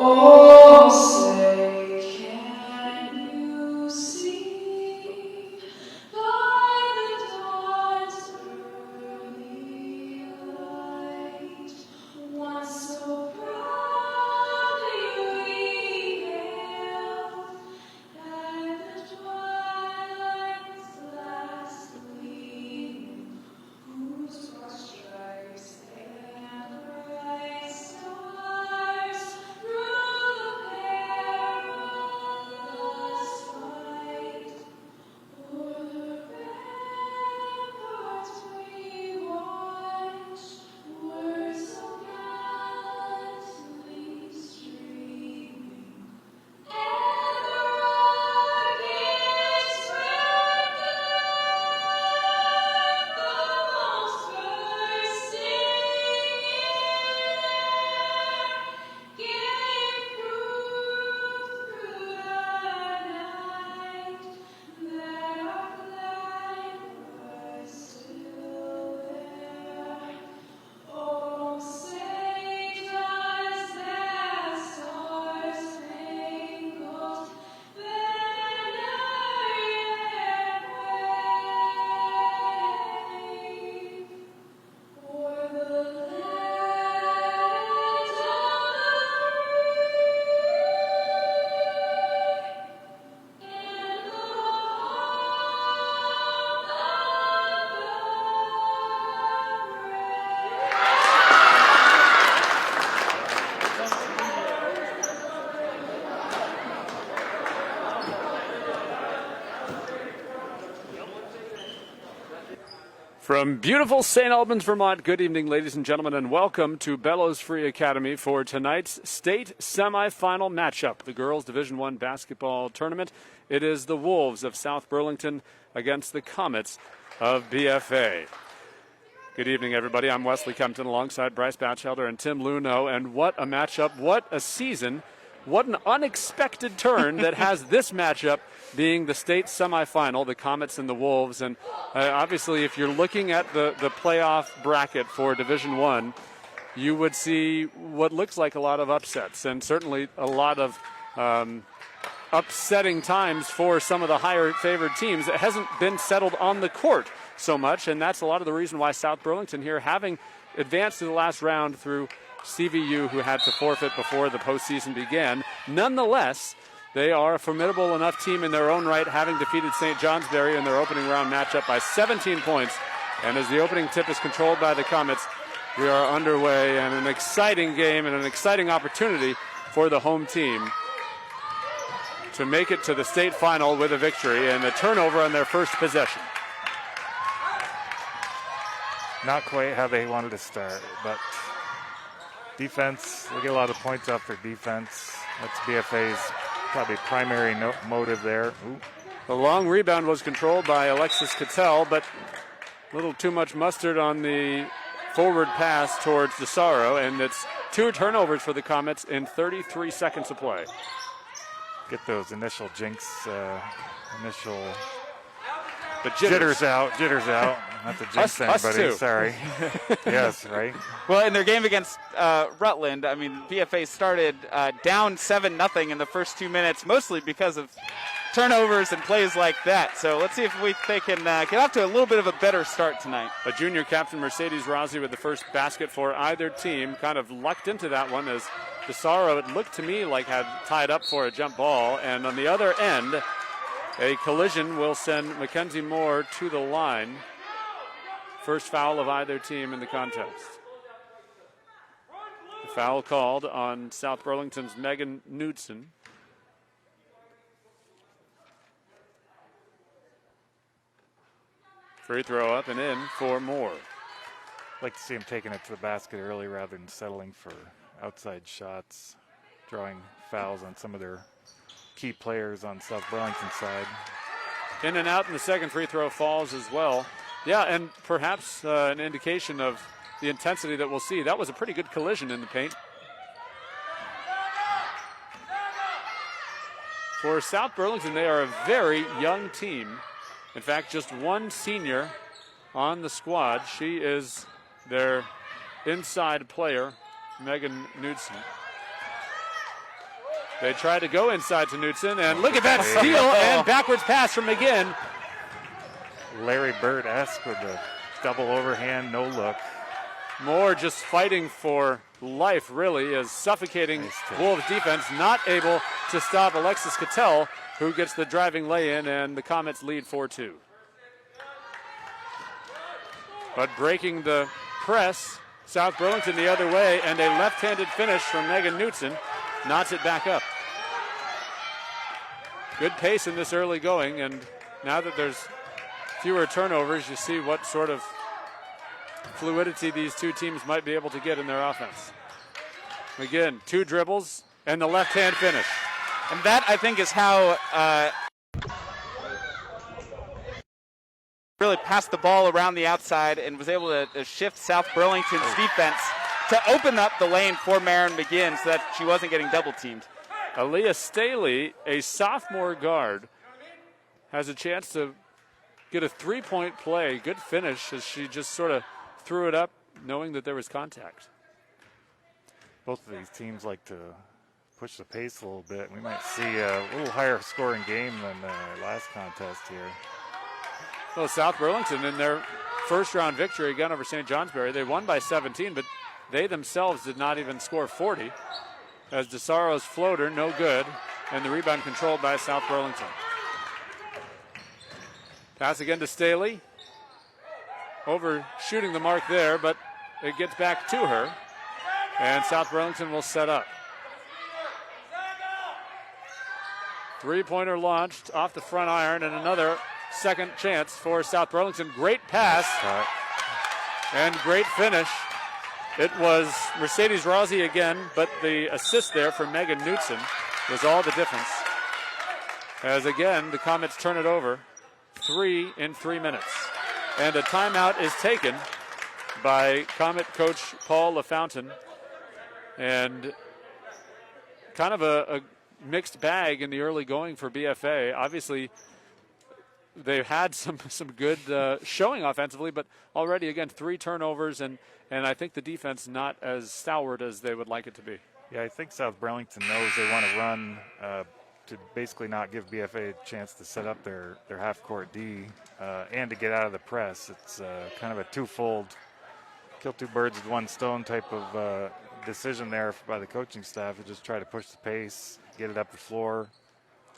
Oh, say, can you see by the dawn's early light, once so proudly we hailed, at the twilight's last gleaming, whose broad stripes and bright stars through the perilous fight, o'er the ramparts we watched, were so gallantly streaming, and the rockets swept the most bursting air, gave proof through the night that our flag was still there. Oh, say does that star-spangled banner yet wave o'er the land of the free and the From beautiful St. Albans, Vermont, good evening, ladies and gentlemen, and welcome to Bellows Free Academy for tonight's state semifinal matchup, the girls' Division I basketball tournament. It is the Wolves of South Burlington against the Comets of BFA. Good evening, everybody. I'm Wesley Kempton alongside Bryce Batchelder and Tim Luno, and what a matchup, what a season, what an unexpected turn that has this matchup being the state semifinal, the Comets and the Wolves. And obviously, if you're looking at the playoff bracket for Division I, you would see what looks like a lot of upsets and certainly a lot of upsetting times for some of the higher favored teams. It hasn't been settled on the court so much, and that's a lot of the reason why South Burlington here, having advanced to the last round through CVU, who had to forfeit before the postseason began. Nonetheless, they are a formidable enough team in their own right, having defeated St. Johnsbury in their opening round matchup by 17 points. And as the opening tip is controlled by the Comets, we are underway, and an exciting game and an exciting opportunity for the home team to make it to the state final with a victory and a turnover on their first possession. Not quite how they wanted to start, but defense, they get a lot of points off their defense. That's BFA's probably primary motive there. Ooh. The long rebound was controlled by Alexis Cattell, but a little too much mustard on the forward pass towards DeSaro, and it's 2 turnovers for the Comets in 33 seconds of play. Get those initial jinx, The jitters out. Not to jinx anybody, too. Sorry. Yes, right? Well, in their game against Rutland, I mean, BFA started down 7-0 in the first 2 minutes, mostly because of turnovers and plays like that. So let's see if they can get off to a little bit of a better start tonight. A junior captain, Mercedes Rossi, with the first basket for either team, kind of lucked into that one as DeSaro, it looked to me like, had tied up for a jump ball. And on the other end, a collision will send Mackenzie Moore to the line. First foul of either team in the contest. The foul called on South Burlington's Megan Knudsen. Free throw up and in for Moore. I'd like to see him taking it to the basket early rather than settling for outside shots, drawing fouls on some of their key players on South Burlington's side. In and out, and the second free throw falls as well. Yeah, and perhaps an indication of the intensity that we'll see. That was a pretty good collision in the paint. For South Burlington, they are a very young team. In fact, just one senior on the squad. She is their inside player, Megan Knudsen. They try to go inside to Knutson, and look at that steal and backwards pass from McGinn. Larry Bird-esque with the double overhand, no look. Moore just fighting for life, really, as suffocating Wolves defense, not able to stop Alexis Cattell, who gets the driving lay-in, and the Comets lead 4-2. But breaking the press, South Burlington the other way, and a left-handed finish from Megan Knutson knots it back up. Good pace in this early going, and now that there's fewer turnovers, you see what sort of fluidity these two teams might be able to get in their offense. Again, 2 dribbles and the left-hand finish. And that, I think, is how really passed the ball around the outside and was able to shift South Burlington's defense to open up the lane for Marin McGinn so that she wasn't getting double-teamed. Aaliyah Staley, a sophomore guard, has a chance to get a 3-point play. Good finish as she just sort of threw it up knowing that there was contact. Both of these teams like to push the pace a little bit. We might see a little higher scoring game than the last contest here. Well, South Burlington in their first round victory again over St. Johnsbury, they won by 17, but they themselves did not even score 40 as DeSaro's floater, no good, and the rebound controlled by South Burlington. Pass again to Staley. Overshooting the mark there, but it gets back to her, and South Burlington will set up. 3-pointer launched off the front iron, and another second chance for South Burlington. Great pass and great finish. It was Mercedes Rossi again, but the assist there for Megan Knutson was all the difference. As again, the Comets turn it over. 3 in 3 minutes. And a timeout is taken by Comet coach Paul LaFountain. And kind of a mixed bag in the early going for BFA. Obviously, they've had some good showing offensively, but already, again, 3 turnovers, and I think the defense not as stalwart as they would like it to be. Yeah, I think South Burlington knows they want to run to basically not give BFA a chance to set up their half-court D and to get out of the press. It's kind of a twofold, kill 2 birds with 1 stone type of decision there by the coaching staff to just try to push the pace, get it up the floor,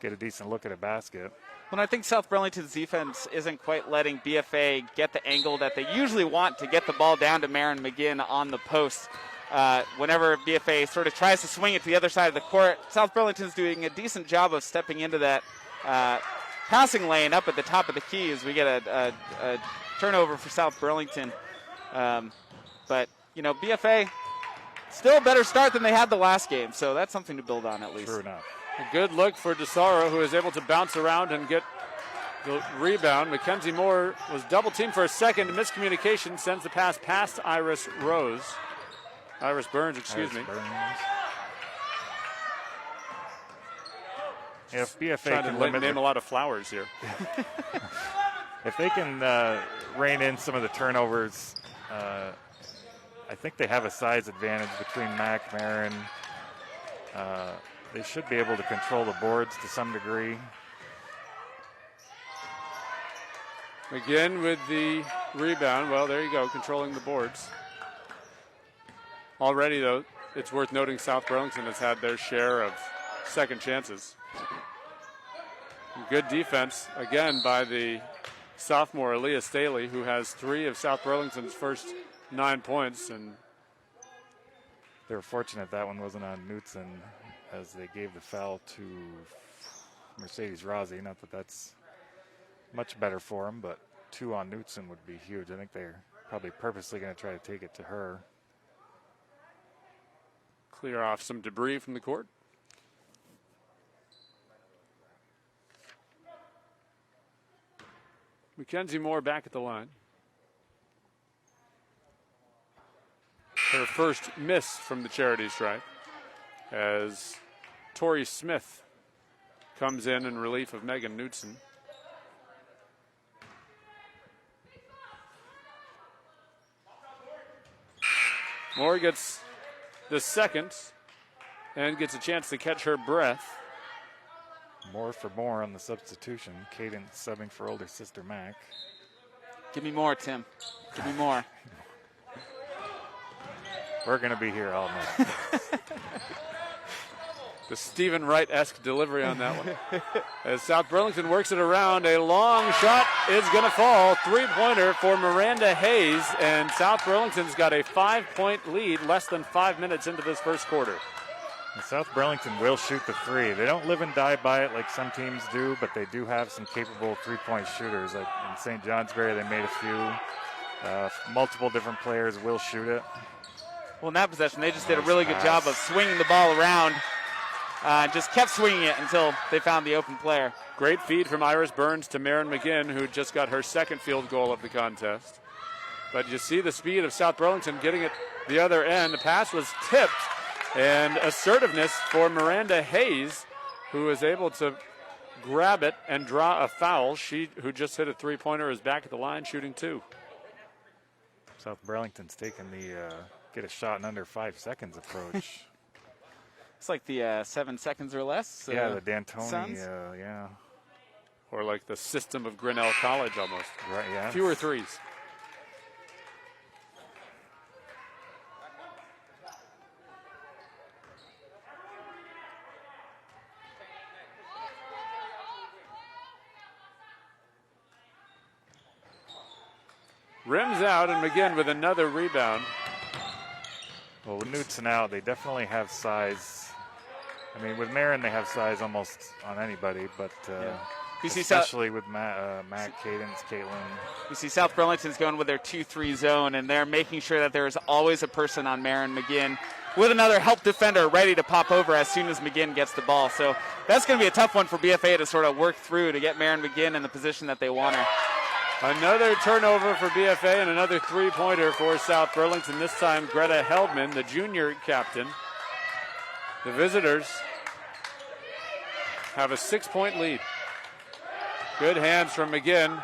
get a decent look at a basket. Well, I think South Burlington's defense isn't quite letting BFA get the angle that they usually want to get the ball down to Marin McGinn on the post. Whenever BFA sort of tries to swing it to the other side of the court, South Burlington's doing a decent job of stepping into that passing lane up at the top of the key as we get a turnover for South Burlington. But, you know, BFA still a better start than they had the last game, so that's something to build on at least. True enough. A good look for DeSaro, who is able to bounce around and get the rebound. Mackenzie Moore was double-teamed for a second. Miscommunication sends the pass past Iris Burns, excuse me. If BFA Trying can to name a lot of flowers here. if they can rein in some of the turnovers, I think they have a size advantage between Mac, Marin. They should be able to control the boards to some degree. Again with the rebound. Well, there you go, controlling the boards. Already, though, it's worth noting South Burlington has had their share of second chances. Good defense, again, by the sophomore Aaliyah Staley, who has 3 of South Burlington's first 9 points. And they were fortunate that one wasn't on Knutson, as they gave the foul to Mercedes Rossi. Not that that's much better for him, but 2 on Knutson would be huge. I think they're probably purposely going to try to take it to her. clear off some debris from the court. Mackenzie Moore back at the line. Her first miss from the charity stripe as Tori Smith comes in relief of Megan Knutson. Moore gets the second and gets a chance to catch her breath. More for more on the substitution. Cadence subbing for older sister Mac. Give me more, Tim. Give me more. We're going to be here all night. The Stephen Wright-esque delivery on that one. As South Burlington works it around, a long shot is going to fall. Three-pointer for Miranda Hayes, and South Burlington's got a 5-point lead less than 5 minutes into this first quarter. And South Burlington will shoot the three. They don't live and die by it like some teams do, but they do have some capable three-point shooters. Like in St. Johnsbury, they made a few. Multiple different players will shoot it. Well, in that possession, they just did a really good job of swinging the ball around. Just kept swinging it until they found the open player. Great feed from Iris Burns to Marin McGinn, who just got her second field goal of the contest. But you see the speed of South Burlington getting it the other end. The pass was tipped, and assertiveness for Miranda Hayes, who is able to grab it and draw a foul. She, who just hit a three-pointer, is back at the line shooting two. South Burlington's taking the get a shot in under 5 seconds approach. It's like the 7 seconds or less. Yeah, the D'Antoni, Suns. yeah. Or like the system of Grinnell College almost. Right, yeah. Fewer threes. Rims out, and McGinn with another rebound. Well, with Knudsen out, they definitely have size. I mean, with Marin, they have size almost on anybody, but You see especially with Matt, Cadence, Caitlin. You see South Burlington's going with their 2-3 zone, and they're making sure that there is always a person on Marin McGinn with another help defender ready to pop over as soon as McGinn gets the ball. So that's going to be a tough one for BFA to sort of work through to get Marin McGinn in the position that they want her. Another turnover for BFA and another three-pointer for South Burlington. This time, Greta Heldman, the junior captain. The visitors have a 6-point lead. Good hands from McGinn,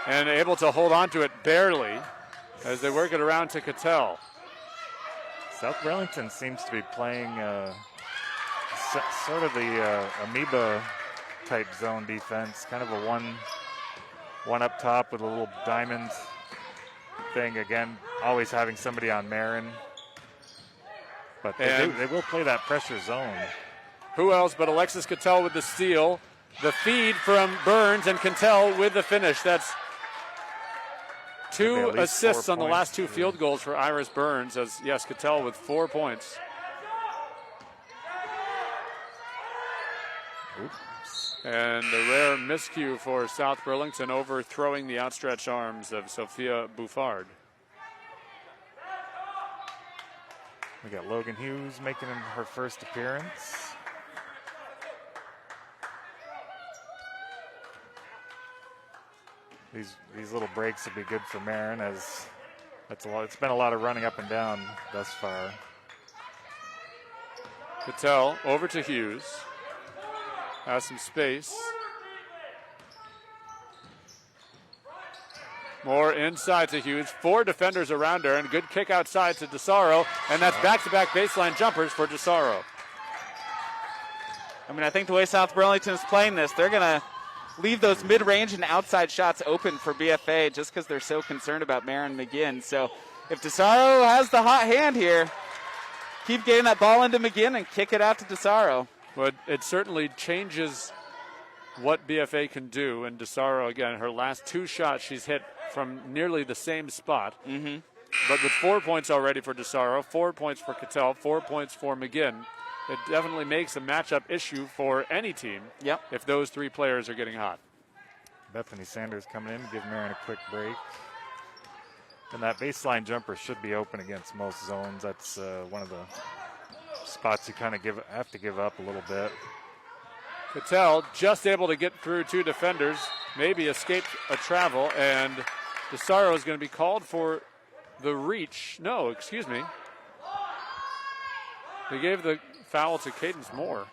and able to hold on to it barely as they work it around to Cattell. South Burlington seems to be playing sort of the amoeba-type zone defense, kind of a one up top with a little diamond thing. Again, always having somebody on Marin. But they will play that pressure zone. Who else but Alexis Cattell with the steal. The feed from Burns, and Cattell with the finish. That's two assists on the last two field goals for Iris Burns, as, yes, Cattell with 4 points. Oops. And a rare miscue for South Burlington, overthrowing the outstretched arms of Sophia Buffard. We got Logan Hughes making her first appearance. These little breaks will be good for Marin, as that's a lot. It's been a lot of running up and down thus far. Cattell over to Hughes. Has some space. More inside to Hughes. 4 defenders around her, and good kick outside to DeSaro, and that's back-to-back baseline jumpers for DeSaro. I mean, I think the way South Burlington is playing this, they're going to leave those mid-range and outside shots open for BFA just because they're so concerned about Marin McGinn. So if DeSaro has the hot hand here, keep getting that ball into McGinn and kick it out to DeSaro. But it certainly changes what BFA can do. And DeSaro, again, her last 2 shots she's hit from nearly the same spot. Mm-hmm. But with 4 points already for DeSaro, 4 points for Cattell, 4 points for McGinn, it definitely makes a matchup issue for any team. Yep. If those 3 players are getting hot. Bethany Sanders coming in to give Marin a quick break. And that baseline jumper should be open against most zones. That's one of the spots you kind of have to give up a little bit. Cattell just able to get through 2 defenders, maybe escaped a travel, and DeSaro is going to be called for the reach. No, excuse me. They gave the foul to Cadence Moore.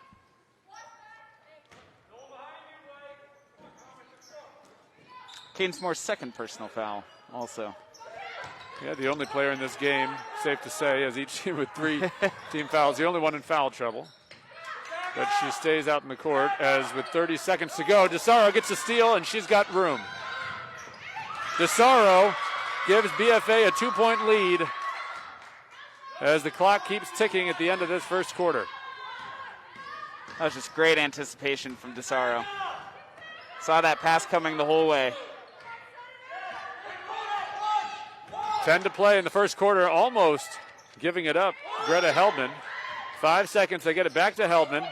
Cadence Moore's second personal foul also. Yeah, the only player in this game, safe to say, as each team with 3 team fouls, the only one in foul trouble. But she stays out in the court as with 30 seconds to go, DeSaro gets a steal and she's got room. DeSaro gives BFA a 2-point lead as the clock keeps ticking at the end of this first quarter. That was just great anticipation from DeSaro. Saw that pass coming the whole way. 10 to play in the first quarter, almost giving it up. Greta Heldman. 5 seconds, they get it back to Heldman.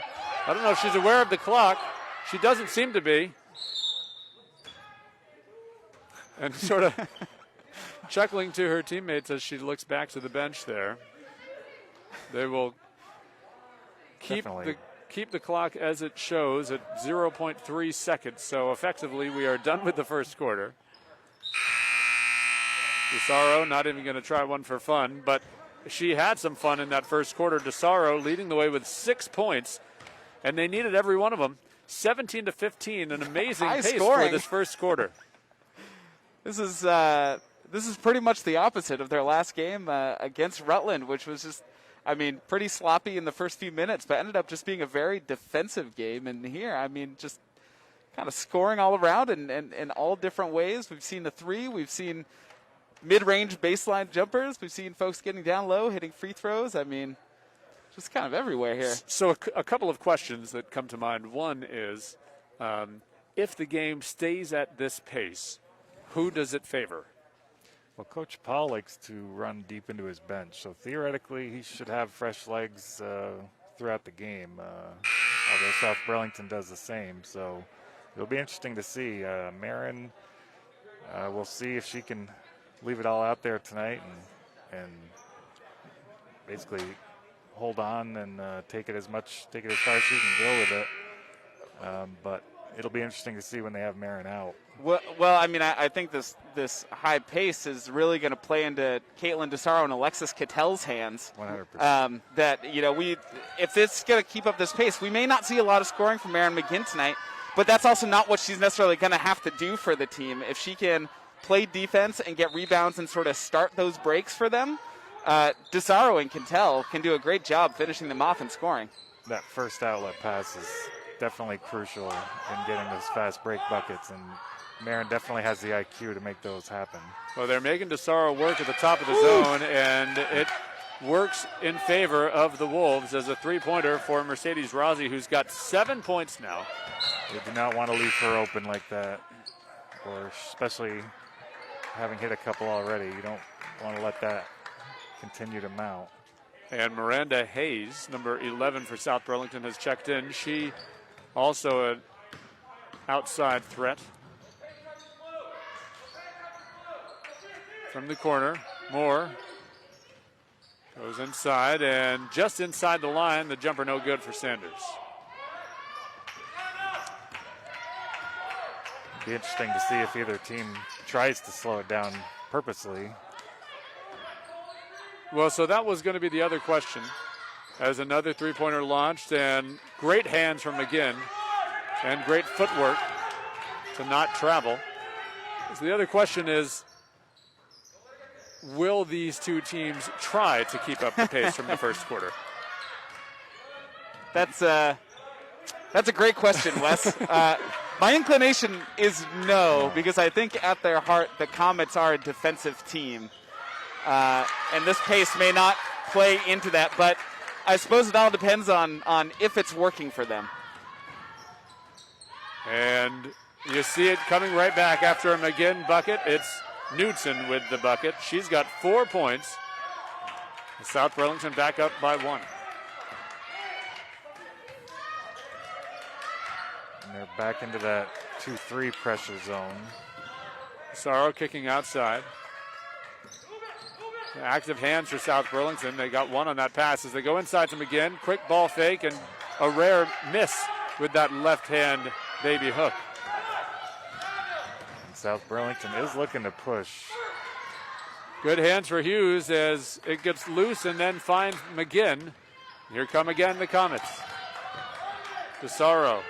I don't know if she's aware of the clock. She doesn't seem to be. And sort of chuckling to her teammates as she looks back to the bench there. They will keep the clock as it shows at 0.3 seconds. So effectively, we are done with the first quarter. DeSaro not even going to try one for fun, but she had some fun in that first quarter. DeSaro leading the way with 6 points, and they needed every one of them. 17-15, an amazing pace for this first quarter. This is pretty much the opposite of their last game against Rutland, which was just, I mean, pretty sloppy in the first few minutes, but ended up just being a very defensive game. And here, I mean, just kind of scoring all around in all different ways. We've seen the three, we've seen mid-range baseline jumpers, we've seen folks getting down low, hitting free throws. I mean, just kind of everywhere here. So a couple of questions that come to mind. One is, if the game stays at this pace, who does it favor? Well, Coach Paul likes to run deep into his bench, so theoretically he should have fresh legs throughout the game, although South Burlington does the same. So it'll be interesting to see. Marin, we'll see if she can leave it all out there tonight and basically hold on and take it as far as she can go with it. But it'll be interesting to see when they have Marin out. Well, I mean, I think this high pace is really going to play into Caitlin DeSaro and Alexis Cattell's hands. 100%. That, you know, if it's going to keep up this pace, we may not see a lot of scoring from Marin McGinn tonight, but that's also not what she's necessarily going to have to do for the team. If she can play defense and get rebounds and sort of start those breaks for them, DeSaro and Cattell can do a great job finishing them off and scoring. That first outlet pass is definitely crucial in getting those fast break buckets, and Marin definitely has the IQ to make those happen. Well, they're making DeSaro work at the top of the zone, and it works in favor of the Wolves as a three-pointer for Mercedes Rossi, who's got 7 points now. They do not want to leave her open like that, or especially having hit a couple already. You don't want to let that continue to mount. And Miranda Hayes, number 11 for South Burlington, has checked in. She also an outside threat. From the corner, Moore goes inside, and just inside the line, the jumper no good for Sanders. Be interesting to see if either team tries to slow it down purposely. Well, so that was going to be the other question. As another three-pointer launched, and great hands from McGinn, and great footwork to not travel. So the other question is, will these two teams try to keep up the pace from the first quarter? That's a great question, Wes. My inclination is no, because I think at their heart the Comets are a defensive team. And this pace may not play into that, but I suppose it all depends on if it's working for them. And you see it coming right back after a McGinn bucket. It's Knudsen with the bucket. She's got 4 points. South Burlington back up by 1. And they're back into that 2-3 pressure zone. Sorrow kicking outside. Active hands for South Burlington. They got one on that pass as they go inside to McGinn. Quick ball fake and a rare miss with that left hand baby hook. And South Burlington is looking to push. Good hands for Hughes as it gets loose and then finds McGinn. Here come again the Comets. DeSaro.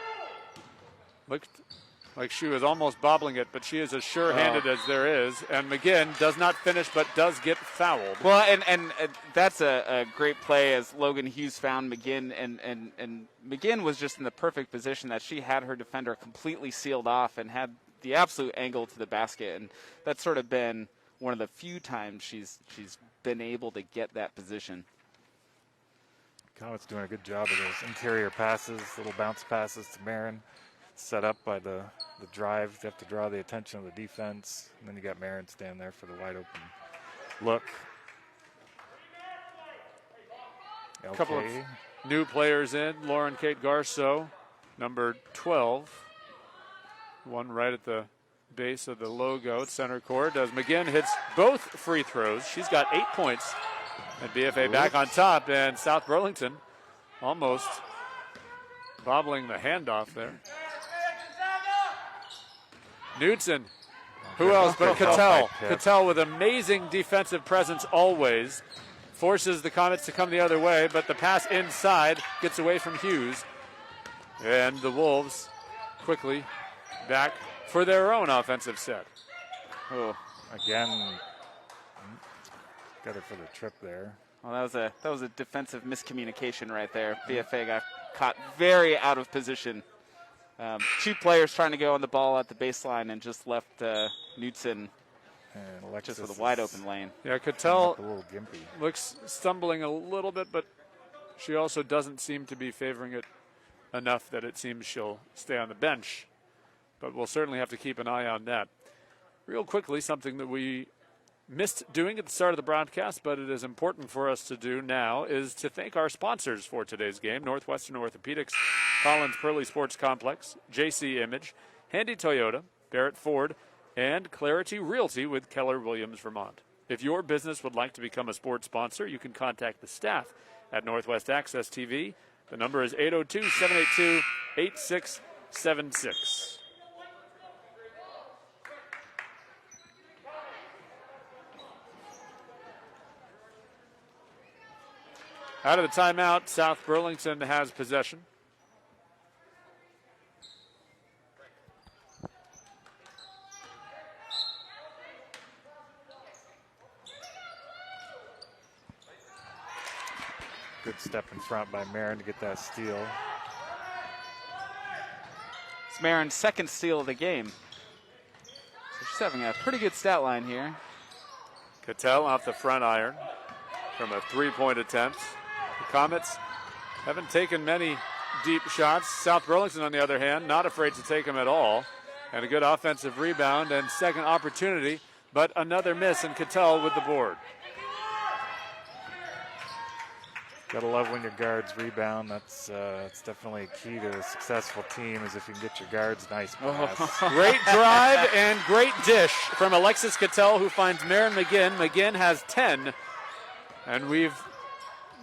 like she was almost bobbling it, but she is as sure-handed as there is. And McGinn does not finish, but does get fouled. Well, and that's a great play as Logan Hughes found McGinn, and McGinn was just in the perfect position that she had her defender completely sealed off and had the absolute angle to the basket, and that's sort of been one of the few times she's been able to get that position. Comets doing a good job of those interior passes, little bounce passes to Marin, set up by the drive. They have to draw the attention of the defense, and then you got Marin stand there for the wide open look. A couple of new players in. Lauren Kate Garceau, number 12. One right at the base of the logo at center court. As McGinn hits both free throws. She's got 8 points. And BFA back on top, and South Burlington almost bobbling the handoff there. Knudsen. Who else but Cattell? Cattell with amazing defensive presence always. Forces the Comets to come the other way, but the pass inside gets away from Hughes. And the Wolves quickly back for their own offensive set. Oh, again, got it for the trip there. Well, that was a defensive miscommunication right there. BFA got caught very out of position. Two players trying to go on the ball at the baseline and just left Knudsen just with a wide open lane. Yeah, Cattell a little gimpy. Looks stumbling a little bit, but she also doesn't seem to be favoring it enough that it seems she'll stay on the bench. But we'll certainly have to keep an eye on that. Real quickly, something that we missed doing at the start of the broadcast, but it is important for us to do now, is to thank our sponsors for today's game: Northwestern Orthopedics, Collins Pearly Sports Complex, JC Image, Handy Toyota, Barrett Ford, and Clarity Realty with Keller Williams, Vermont. If your business would like to become a sports sponsor, you can contact the staff at Northwest Access TV. The number is 802-782-8676. Out of the timeout, South Burlington has possession. Good step in front by Marin to get that steal. It's Marin's second steal of the game. So she's having a pretty good stat line here. Cattell off the front iron from a three-point attempt. The Comets haven't taken many deep shots. South Burlington, on the other hand, not afraid to take them at all. And a good offensive rebound and second opportunity, but another miss, and Cattell with the board. Gotta love when your guards rebound. That's definitely a key to a successful team, is if you can get your guards nice pass. Great drive and great dish from Alexis Cattell, who finds Marin McGinn. McGinn has 10, and we've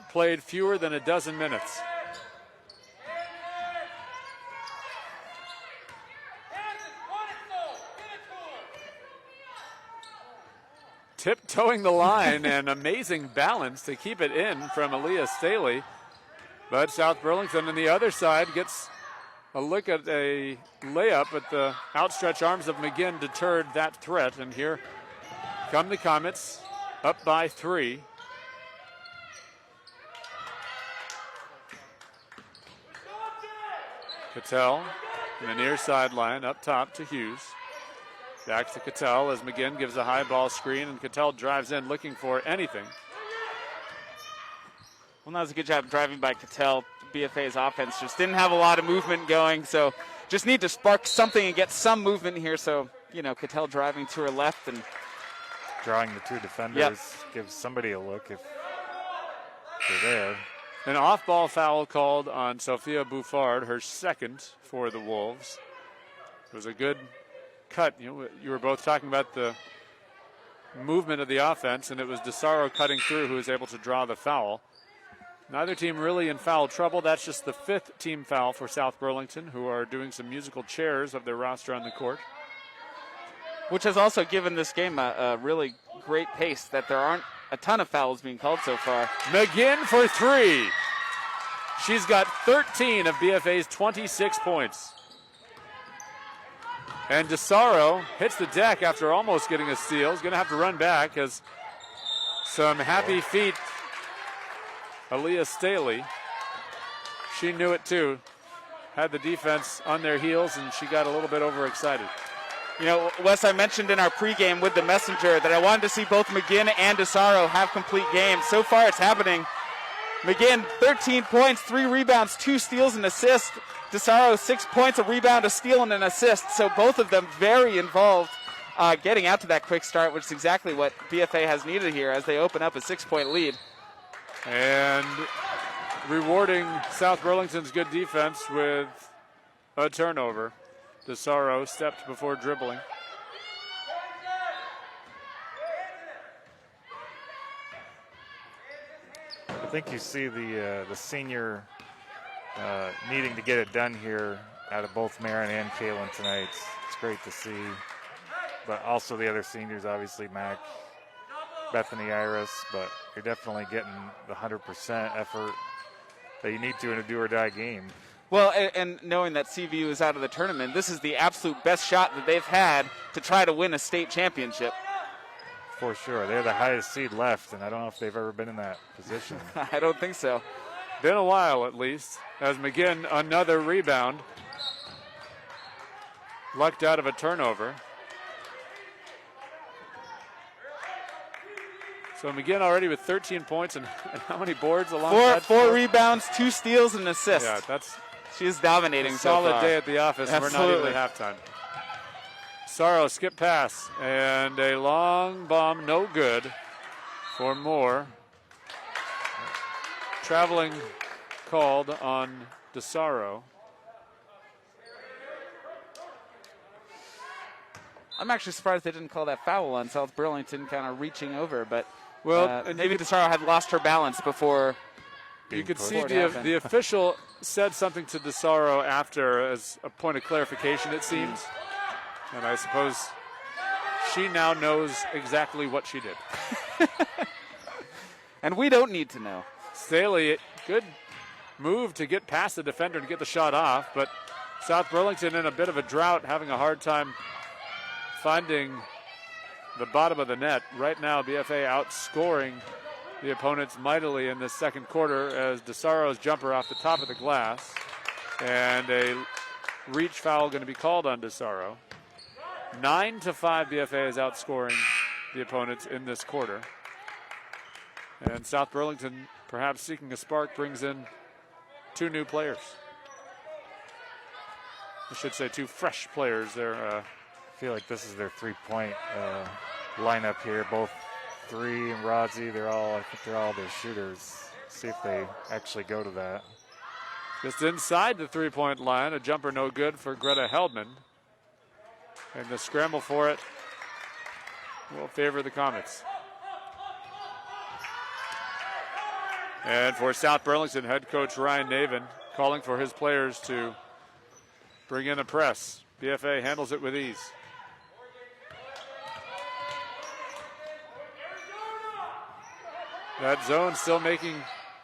played fewer than a dozen minutes. Tiptoeing the line and amazing balance to keep it in from Aaliyah Staley. But South Burlington on the other side gets a look at a layup, but the outstretched arms of McGinn deterred that threat. And here come the Comets, up by 3. Cattell in the near sideline, up top to Hughes. Back to Cattell as McGinn gives a high ball screen, and Cattell drives in looking for anything. Well, that was a good job driving by Cattell. BFA's offense just didn't have a lot of movement going, so just need to spark something and get some movement here. So, Cattell driving to her left and drawing the two defenders, gives somebody a look if they're there. An off-ball foul called on Sophia Buffard, her second for the Wolves. It was a good cut. You were both talking about the movement of the offense, and it was DeSaro cutting through who was able to draw the foul. Neither team really in foul trouble. That's just the 5th team foul for South Burlington, who are doing some musical chairs of their roster on the court. Which has also given this game a really great pace, that there aren't a ton of fouls being called so far. McGinn for 3. She's got 13 of BFA's 26 points. And DeSaro hits the deck after almost getting a steal. He's going to have to run back as some happy feet. Aaliyah Staley, she knew it too. Had the defense on their heels, and she got a little bit overexcited. You know, Wes, I mentioned in our pregame with the Messenger that I wanted to see both McGinn and DeSaro have complete games. So far, it's happening. McGinn, 13 points, 3 rebounds, 2 steals, and assists. DeSaro, 6 points, a rebound, a steal, and an assist. So both of them very involved getting out to that quick start, which is exactly what BFA has needed here as they open up a 6-point lead. And rewarding South Burlington's good defense with a turnover. DeSaro stepped before dribbling. I think you see the senior needing to get it done here out of both Marin and Kaylin tonight. It's great to see. But also the other seniors, obviously Mac, Bethany Iris, but you're definitely getting the 100% effort that you need to in a do-or-die game. Well, and knowing that CVU is out of the tournament, this is the absolute best shot that they've had to try to win a state championship. For sure. They're the highest seed left, and I don't know if they've ever been in that position. I don't think so. Been a while at least. As McGinn, another rebound. Lucked out of a turnover. So McGinn already with 13 points and how many boards along? Four rebounds, 2 steals, and an assist. Yeah, that's she is dominating a so far. solid day at the office. Absolutely. We're not even at halftime. Sorrow skip pass and a long bomb, no good for Moore. Traveling called on DeSaro. I'm actually surprised they didn't call that foul on South Burlington, kind of reaching over, but And maybe DeSaro had lost her balance before. You could see Before it happened. the official said something to DeSaro after as a point of clarification, it seems. And I suppose she now knows exactly what she did. And we don't need to know. Staley, good move to get past the defender and get the shot off, but South Burlington in a bit of a drought, having a hard time finding the bottom of the net. Right now, BFA outscoring the opponents mightily in the second quarter as DeSaro's jumper off the top of the glass. And a reach foul going to be called on DeSaro. 9-5 BFA is outscoring the opponents in this quarter. And South Burlington, perhaps seeking a spark, brings in 2 new players. I should say 2 fresh players there. I feel like this is their 3-point lineup here. Both 3 and Rodzi, I think they're all their shooters. See if they actually go to that. Just inside the 3-point line, a jumper no good for Greta Heldman. And the scramble for it will favor the Comets. And for South Burlington, head coach Ryan Navin calling for his players to bring in a press. BFA handles it with ease. That zone still making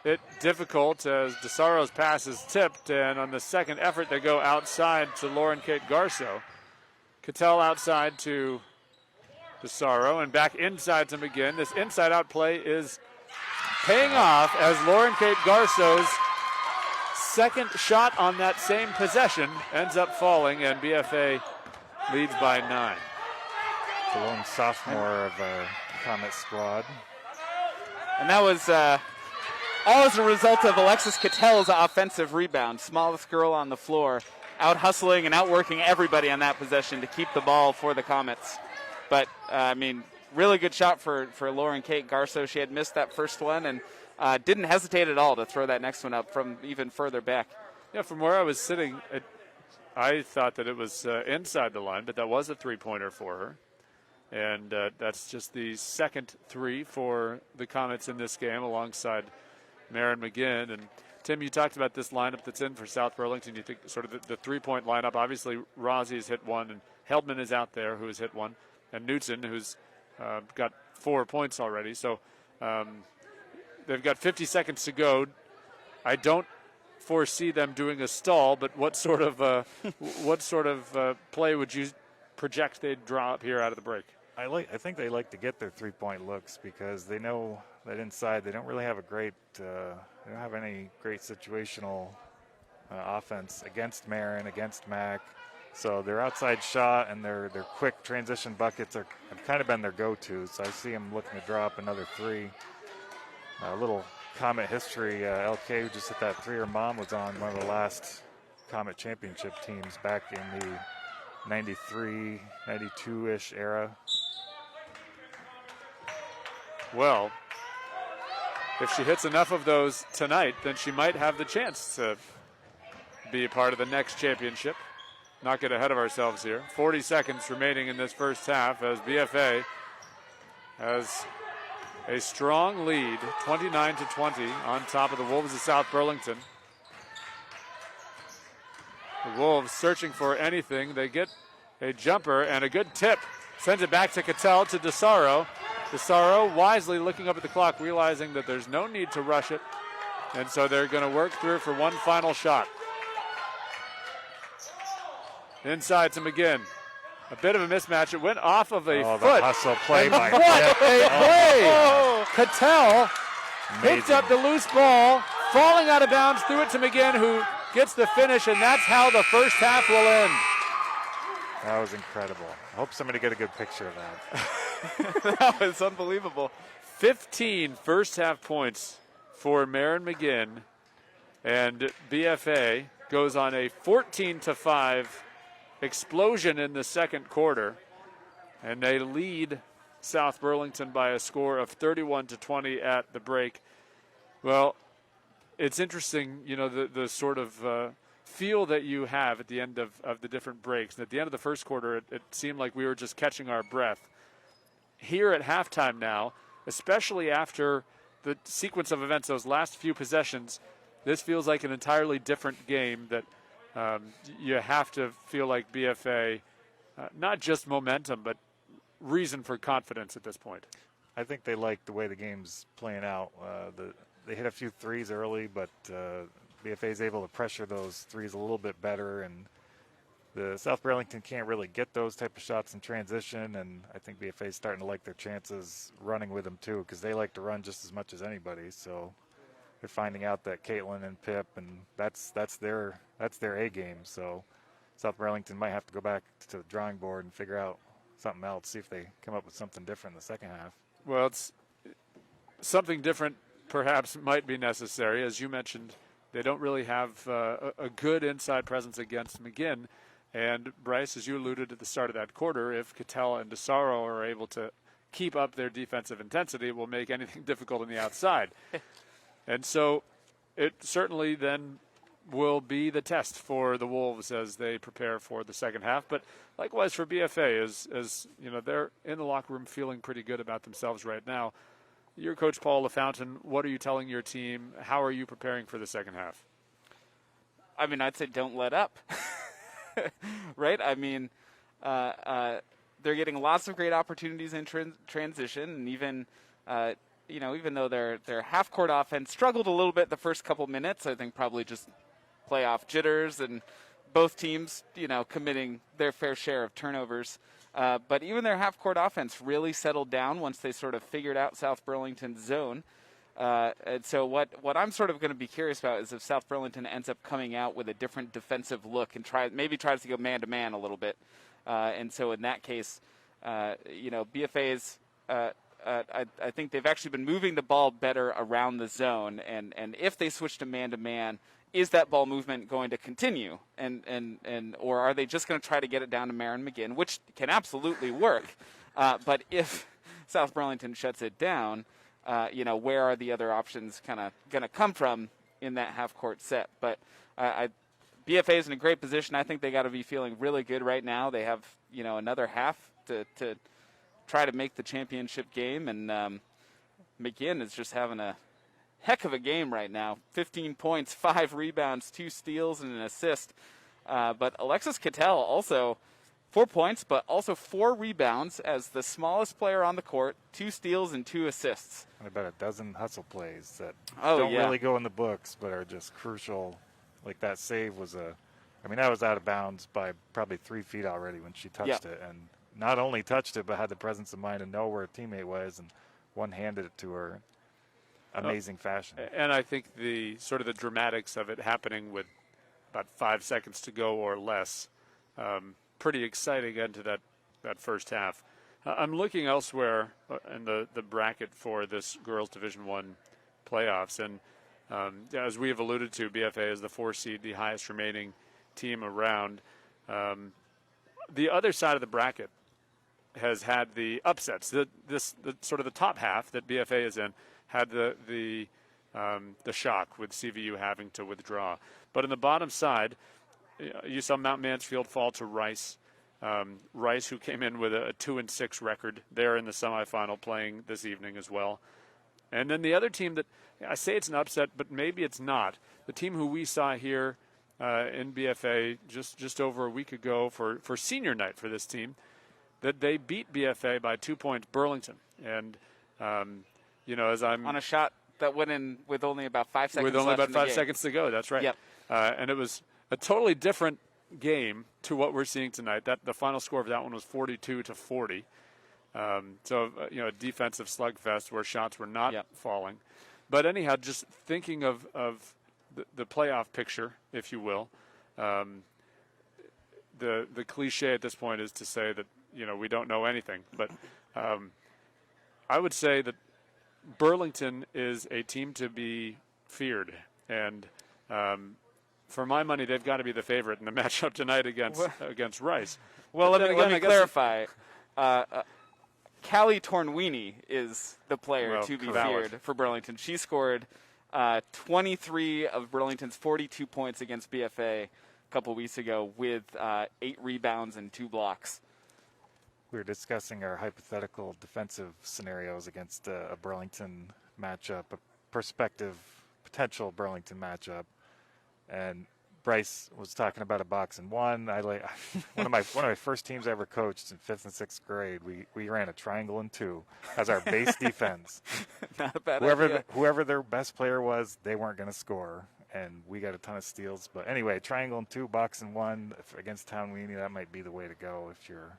it difficult as DeSaro's pass is tipped, and on the second effort they go outside to Lauren Kate Garso. Cattell outside to DeSaro and back inside to McGinn. This inside-out play is paying off as Lauren Kate Garso's second shot on that same possession ends up falling, and BFA leads by 9. The lone sophomore of our Comet squad. And that was all as a result of Alexis Cattell's offensive rebound. Smallest girl on the floor, out hustling and outworking everybody on that possession to keep the ball for the Comets. But, really good shot for Lauren Kate Garso. She had missed that first one and didn't hesitate at all to throw that next one up from even further back. Yeah, from where I was sitting, I thought that it was inside the line, but that was a 3-pointer for her. And that's just the second 3 for the Comets in this game alongside Marin McGinn. And Tim, you talked about this lineup that's in for South Burlington. You think sort of the 3-point lineup. Obviously, Rozzi's hit 1, and Heldman is out there who has hit 1, and Knutson, who's got 4 points already. So they've got 50 seconds to go. I don't foresee them doing a stall, but what sort of play would you project they'd draw up here out of the break? I think they like to get their 3-point looks because they know that inside they don't really have they don't have any great situational offense against Marin, against Mac. So their outside shot and their quick transition buckets have kind of been their go-to. So I see them looking to draw up another 3. A little Comet history, LK who just hit that 3, her mom was on one of the last Comet championship teams back in the 93, 92-ish era. Well, if she hits enough of those tonight, then she might have the chance to be a part of the next championship. Not get ahead of ourselves here. 40 seconds remaining in this first half as BFA has a strong lead, 29-20 on top of the Wolves of South Burlington. The Wolves searching for anything. They get a jumper and a good tip. Sends it back to Cattell to DeSaro. DeSaro wisely looking up at the clock, realizing that there's no need to rush it. And so they're going to work through for one final shot. Inside to McGinn. A bit of a mismatch. It went off of a foot. The hustle play by What a play! Cattell picked up the loose ball, falling out of bounds, threw it to McGinn, who gets the finish, and that's how the first half will end. That was incredible. I hope somebody get a good picture of that. That was unbelievable. 15 first half points for Marin McGinn, and BFA goes on a 14-5 explosion in the second quarter, and they lead South Burlington by a score of 31-20 at the break. Well, it's interesting, you know, the sort of feel that you have at the end of the different breaks. And at the end of the first quarter, it seemed like we were just catching our breath. Here at halftime now, especially after the sequence of events, those last few possessions, this feels like an entirely different game that you have to feel like BFA, not just momentum, but reason for confidence at this point. I think they like the way the game's playing out. They hit a few threes early, but BFA is able to pressure those threes a little bit better, and the South Burlington can't really get those type of shots in transition, and I think BFA is starting to like their chances running with them too, because they like to run just as much as anybody. So they're finding out that Caitlin and Pip, and that's their A game. So South Burlington might have to go back to the drawing board and figure out something else, see if they come up with something different in the second half. Well, it's something different perhaps might be necessary. As you mentioned, they don't really have a good inside presence against McGinn. And Bryce, as you alluded at the start of that quarter, if Cattell and DeSaro are able to keep up their defensive intensity, it will make anything difficult on the outside. And so it certainly then will be the test for the Wolves as they prepare for the second half. But likewise for BFA, as you know, they're in the locker room feeling pretty good about themselves right now. You're Coach Paul LaFountain. What are you telling your team? How are you preparing for the second half? I mean, I'd say don't let up. Right? I mean, they're getting lots of great opportunities in transition, and even, even though their half-court offense struggled a little bit the first couple minutes, I think probably just playoff jitters and both teams, committing their fair share of turnovers. But even their half-court offense really settled down once they sort of figured out South Burlington's zone. And so what I'm sort of going to be curious about is if South Burlington ends up coming out with a different defensive look and tries to go man-to-man a little bit. And so in that case, BFA's I think they've actually been moving the ball better around the zone. And if they switch to man-to-man, is that ball movement going to continue? Or are they just going to try to get it down to Marin McGinn, which can absolutely work. But if South Burlington shuts it down, where are the other options kind of going to come from in that half-court set? But BFA is in a great position. I think they got to be feeling really good right now. They have, another half to try to make the championship game, and McGinn is just having a heck of a game right now. 15 points, 5 rebounds, 2 steals, and an assist. But Alexis Cattell also 4 points, but also 4 rebounds as the smallest player on the court, 2 steals and 2 assists. And about a dozen hustle plays that don't really go in the books, but are just crucial. Like that save was a I mean, that was out of bounds by probably 3 feet already when she touched it. And not only touched it, but had the presence of mind to know where a teammate was and one-handed it to her. Amazing fashion. And I think the sort of the dramatics of it happening with about 5 seconds to go or less, pretty exciting into that first half. I'm looking elsewhere in the bracket for this girls Division I playoffs, and as we have alluded to, BFA is the 4 seed, the highest remaining team around. The other side of the bracket has had the upsets. The sort of the top half that BFA is in had the shock with CVU having to withdraw. But in the bottom side, you saw Mount Mansfield fall to Rice. Rice, who came in with a 2-6 record, they're in the semifinal playing this evening as well. And then the other team that I say it's an upset, but maybe it's not. The team who we saw here in BFA just over a week ago for senior night for this team, that they beat BFA by 2 points, Burlington. And as I'm on a shot that went in with only about 5 seconds. With only left about in the 5 game. seconds to go. That's right. Yep. And it was a totally different game to what we're seeing tonight. That the final score of that one was 42-40. So a defensive slugfest where shots were not falling. But anyhow, just thinking of the playoff picture, if you will, the cliche at this point is to say that we don't know anything. But I would say that Burlington is a team to be feared, and for my money, they've got to be the favorite in the matchup tonight against Rice. Well, But let then me again, I guess clarify. Callie Tornwini is the player to be valid. feared for Burlington. She scored 23 of Burlington's 42 points against BFA a couple weeks ago with 8 rebounds and 2 blocks. We were discussing our hypothetical defensive scenarios against a Burlington matchup, a prospective potential Burlington matchup, and Bryce was talking about a box and one. One of my first teams I ever coached in 5th and 6th grade. We ran a triangle and 2 as our base defense. Not a bad idea. Whoever their best player was, they weren't going to score, and we got a ton of steals. But anyway, triangle and 2, box and 1 against Town Weenie. That might be the way to go if you're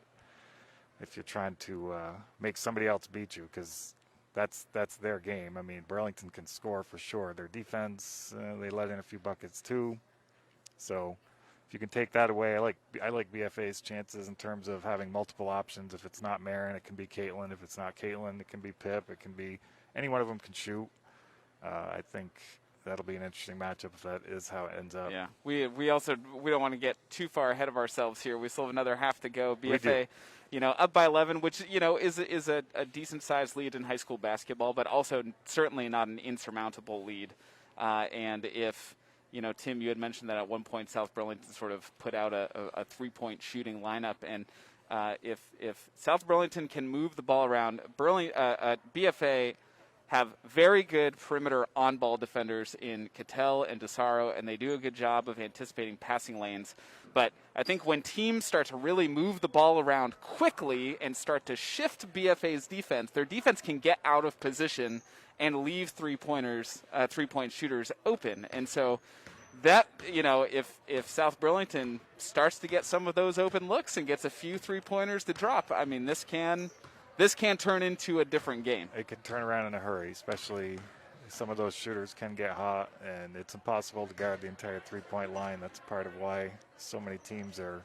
trying to make somebody else beat you, because that's their game. I mean, Burlington can score for sure. Their defense, they let in a few buckets too. So if you can take that away, I like BFA's chances in terms of having multiple options. If it's not Marin, it can be Caitlin. If it's not Caitlin, it can be Pip. It can be any one of them can shoot. I think that'll be an interesting matchup if that is how it ends up. Yeah, we don't want to get too far ahead of ourselves here. We still have another half to go. BFA, up by 11, which is a decent sized lead in high school basketball, but also certainly not an insurmountable lead. And if Tim, you had mentioned that at one point South Burlington sort of put out a 3-point shooting lineup, and if South Burlington can move the ball around, BFA have very good perimeter on-ball defenders in Cattell and DeSaro, and they do a good job of anticipating passing lanes. But I think when teams start to really move the ball around quickly and start to shift BFA's defense, their defense can get out of position and leave three-point shooters open. And so that, if South Burlington starts to get some of those open looks and gets a few three-pointers to drop, I mean, this can turn into a different game. It can turn around in a hurry, especially some of those shooters can get hot, and it's impossible to guard the entire three-point line. That's part of why so many teams are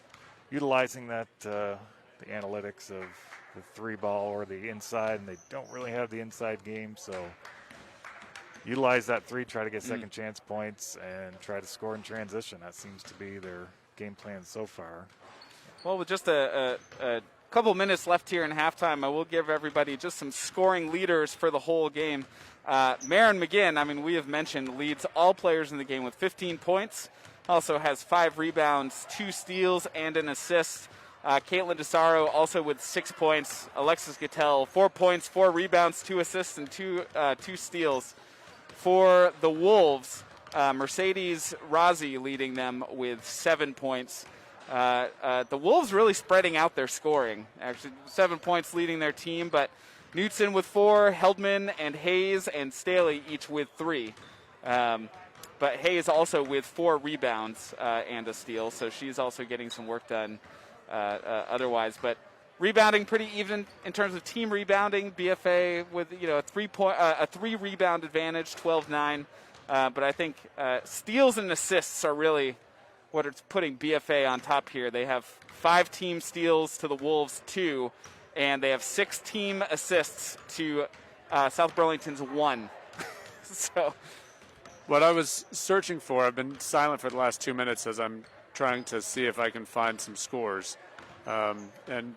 utilizing that, the analytics of the 3-ball or the inside, and they don't really have the inside game. So utilize that 3, try to get second chance points, and try to score in transition. That seems to be their game plan so far. Well, with just a couple minutes left here in halftime, I will give everybody just some scoring leaders for the whole game. Marin McGinn, I mean, we have mentioned, leads all players in the game with 15 points. Also has 5 rebounds, 2 steals, and an assist. Caitlin DeSaro also with 6 points. Alexis Gattell, 4 points, 4 rebounds, 2 assists, and 2 steals. For the Wolves, Mercedes Razi leading them with 7 points. The Wolves really spreading out their scoring. Actually, 7 points leading their team, but Knutson with 4, Heldman and Hayes and Staley each with 3. But Hayes also with 4 rebounds and a steal, so she's also getting some work done otherwise. But rebounding pretty even in terms of team rebounding. BFA with a 3 rebound advantage, 12-9. But I think steals and assists are really what it's putting BFA on top here. They have 5 team steals to the Wolves 2, and they have 6 team assists to South Burlington's 1. So. What I was searching for, I've been silent for the last 2 minutes as I'm trying to see if I can find some scores. I'm going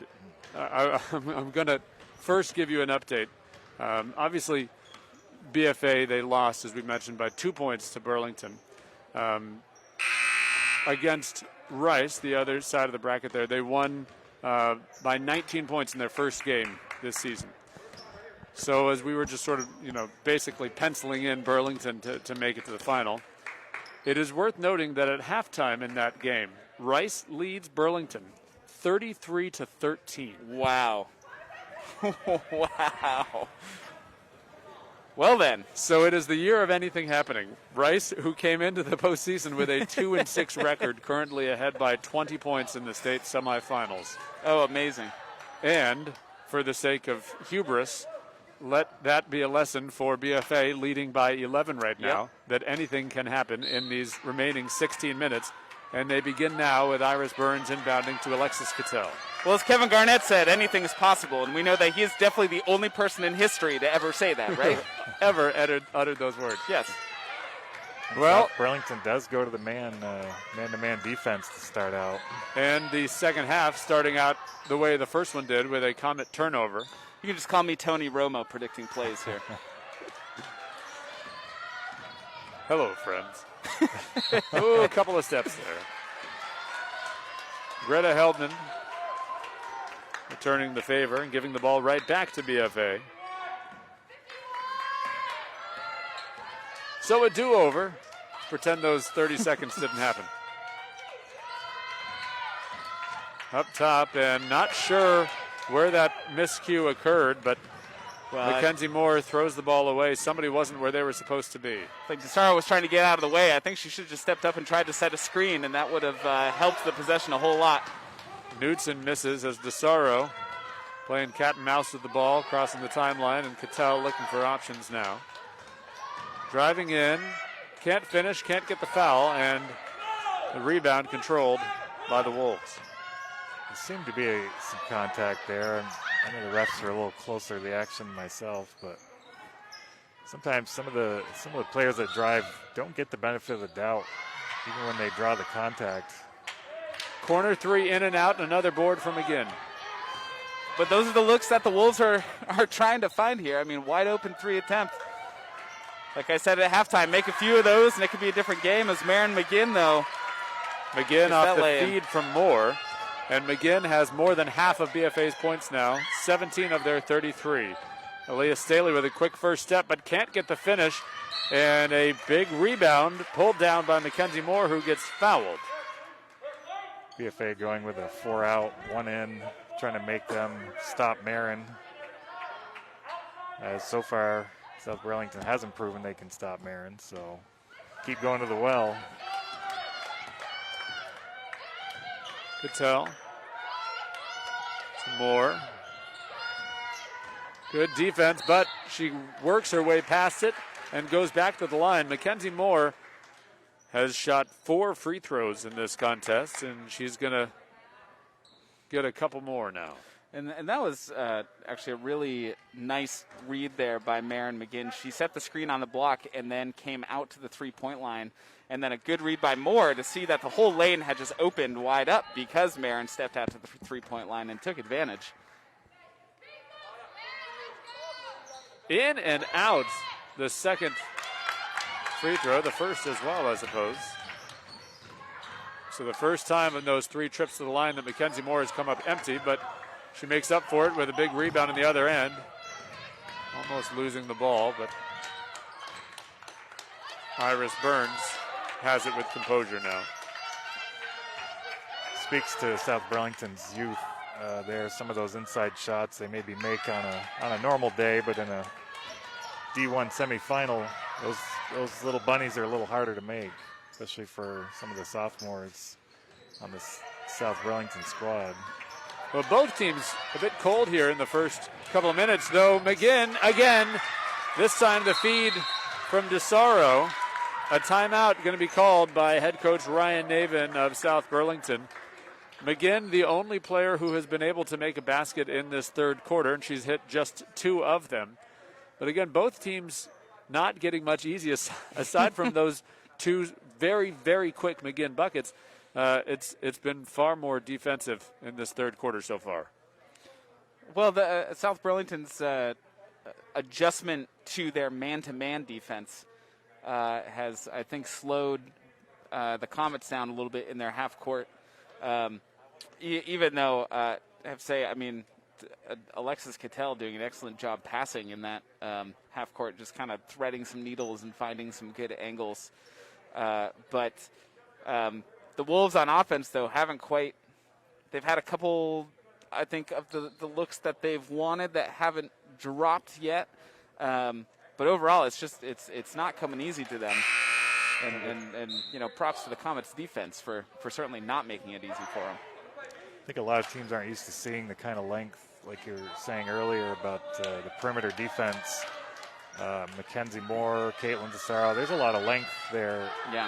to first give you an update. Obviously, BFA, they lost, as we mentioned, by 2 points to Burlington. Against Rice, the other side of the bracket there, they won by 19 points in their first game this season. So as we were just sort of, basically penciling in Burlington to make it to the final, it is worth noting that at halftime in that game, Rice leads Burlington 33-13. Wow. Wow. Well then. So it is the year of anything happening. Rice, who came into the postseason with a 2-6 record, currently ahead by 20 points in the state semifinals. Oh, amazing. And for the sake of hubris, let that be a lesson for BFA, leading by 11 right now, that anything can happen in these remaining 16 minutes. And they begin now with Iris Burns inbounding to Alexis Cattell. Well, as Kevin Garnett said, anything is possible. And we know that he is definitely the only person in history to ever say that, right? Ever uttered those words. Yes. Well, Burlington does go to the man-to-man defense to start out. And the second half starting out the way the first one did, with a Comet turnover. You can just call me Tony Romo predicting plays here. Hello, friends. Ooh, a couple of steps there. Greta Heldman returning the favor and giving the ball right back to BFA. So a do-over. Pretend those 30 seconds didn't happen. Up top, and not sure where that miscue occurred, but Mackenzie Moore throws the ball away. Somebody wasn't where they were supposed to be. I think DeSaro was trying to get out of the way. I think she should have just stepped up and tried to set a screen, and that would have helped the possession a whole lot. Knudsen misses as DeSaro playing cat and mouse with the ball, crossing the timeline, and Cattell looking for options now. Driving in, can't finish, can't get the foul, and the rebound controlled by the Wolves. There seemed to be some contact there, and I know the refs are a little closer to the action myself, but sometimes some of the players that drive don't get the benefit of the doubt, even when they draw the contact. Corner 3 in and out, another board from McGinn. But those are the looks that the Wolves are trying to find here. I mean, wide open 3 attempt. Like I said at halftime, make a few of those, and it could be a different game. As Marin McGinn, though. McGinn off the feed from Moore. And McGinn has more than half of BFA's points now, 17 of their 33. Aaliyah Staley with a quick first step, but can't get the finish. And a big rebound pulled down by Mackenzie Moore, who gets fouled. BFA going with a 4-out, 1 in, trying to make them stop Marin. As so far, South Burlington hasn't proven they can stop Marin, so keep going to the well. Cattell. Some more. Good defense, but she works her way past it and goes back to the line. Mackenzie Moore has shot 4 free throws in this contest, and she's going to get a couple more now. And that was actually a really nice read there by Marin McGinn. She set the screen on the block and then came out to the three-point line. And then a good read by Moore to see that the whole lane had just opened wide up because Marin stepped out to the three-point line and took advantage. In and out the second free throw, the first as well, I suppose. So the first time in those 3 trips to the line that Mackenzie Moore has come up empty, but she makes up for it with a big rebound on the other end. Almost losing the ball, but Iris Burns has it with composure now. Speaks to South Burlington's youth there. Some of those inside shots they maybe make on a normal day, but in a D1 semifinal, those little bunnies are a little harder to make, especially for some of the sophomores on this South Burlington squad. Well, both teams a bit cold here in the first couple of minutes, though. McGinn, again, this time the feed from DeSaro. A timeout going to be called by head coach Ryan Navin of South Burlington. McGinn, the only player who has been able to make a basket in this third quarter, and she's hit just 2 of them. But again, both teams not getting much easier aside from those 2 very, very quick McGinn buckets. It's been far more defensive in this third quarter so far. Well, the South Burlington's adjustment to their man-to-man defense has, I think, slowed the Comets down a little bit in their half court. Even though I have to say, I mean, Alexis Cattell doing an excellent job passing in that half court, just kind of threading some needles and finding some good angles. But the Wolves on offense, though, haven't quite. They've had a couple, I think, of the looks that they've wanted that haven't dropped yet. But overall, it's not coming easy to them. And you know, props to the Comets defense for certainly not making it easy for them. I think a lot of teams aren't used to seeing the kind of length, like you were saying earlier about the perimeter defense. Mackenzie Moore, Caitlin DeSaro, there's a lot of length there. Yeah.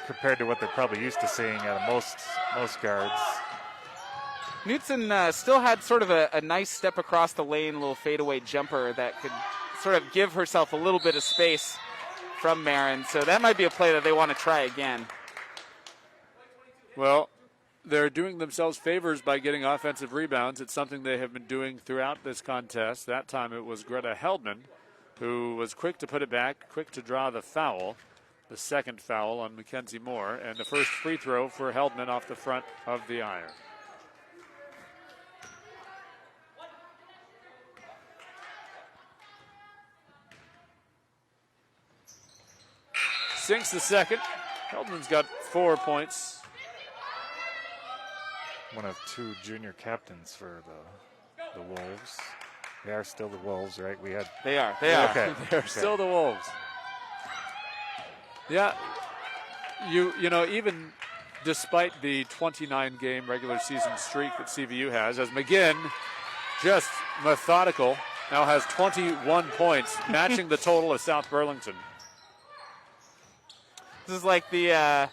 Compared to what they're probably used to seeing out of most guards. Knutson still had sort of a nice step across the lane, little fadeaway jumper that could sort of give herself a little bit of space from Marin. So that might be a play that they want to try again. Well, they're doing themselves favors by getting offensive rebounds. It's something they have been doing throughout this contest. That time it was Greta Heldman who was quick to put it back, quick to draw the foul. The second foul on Mackenzie Moore, and the first free throw for Heldman off the front of the iron. Sinks the second. Heldman's got 4 points. One of 2 junior captains for the Wolves. They are still the Wolves, right? They are. Okay. They're still the Wolves. Yeah, you know, even despite the 29-game regular season streak that CVU has, as McGinn, just methodical, now has 21 points, matching the total of South Burlington. This is like the,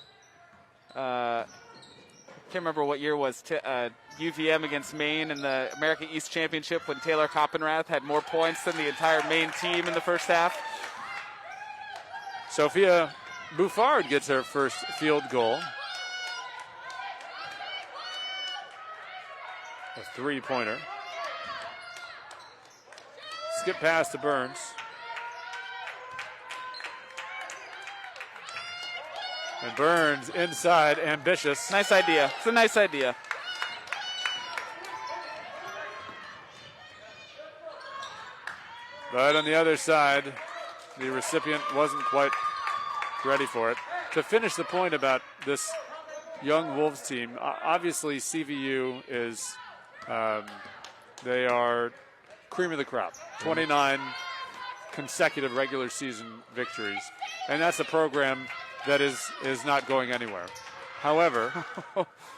can't remember what year was, UVM against Maine in the America East Championship when Taylor Coppenrath had more points than the entire Maine team in the first half. Sophia Buffard gets her first field goal. A 3-pointer. Skip pass to Burns. And Burns inside, ambitious. Nice idea. It's a nice idea. But on the other side, the recipient wasn't quite ready for it. To finish the point about this young Wolves team, obviously CVU is, they are cream of the crop. 29 consecutive regular season victories. And that's a program that is not going anywhere. However,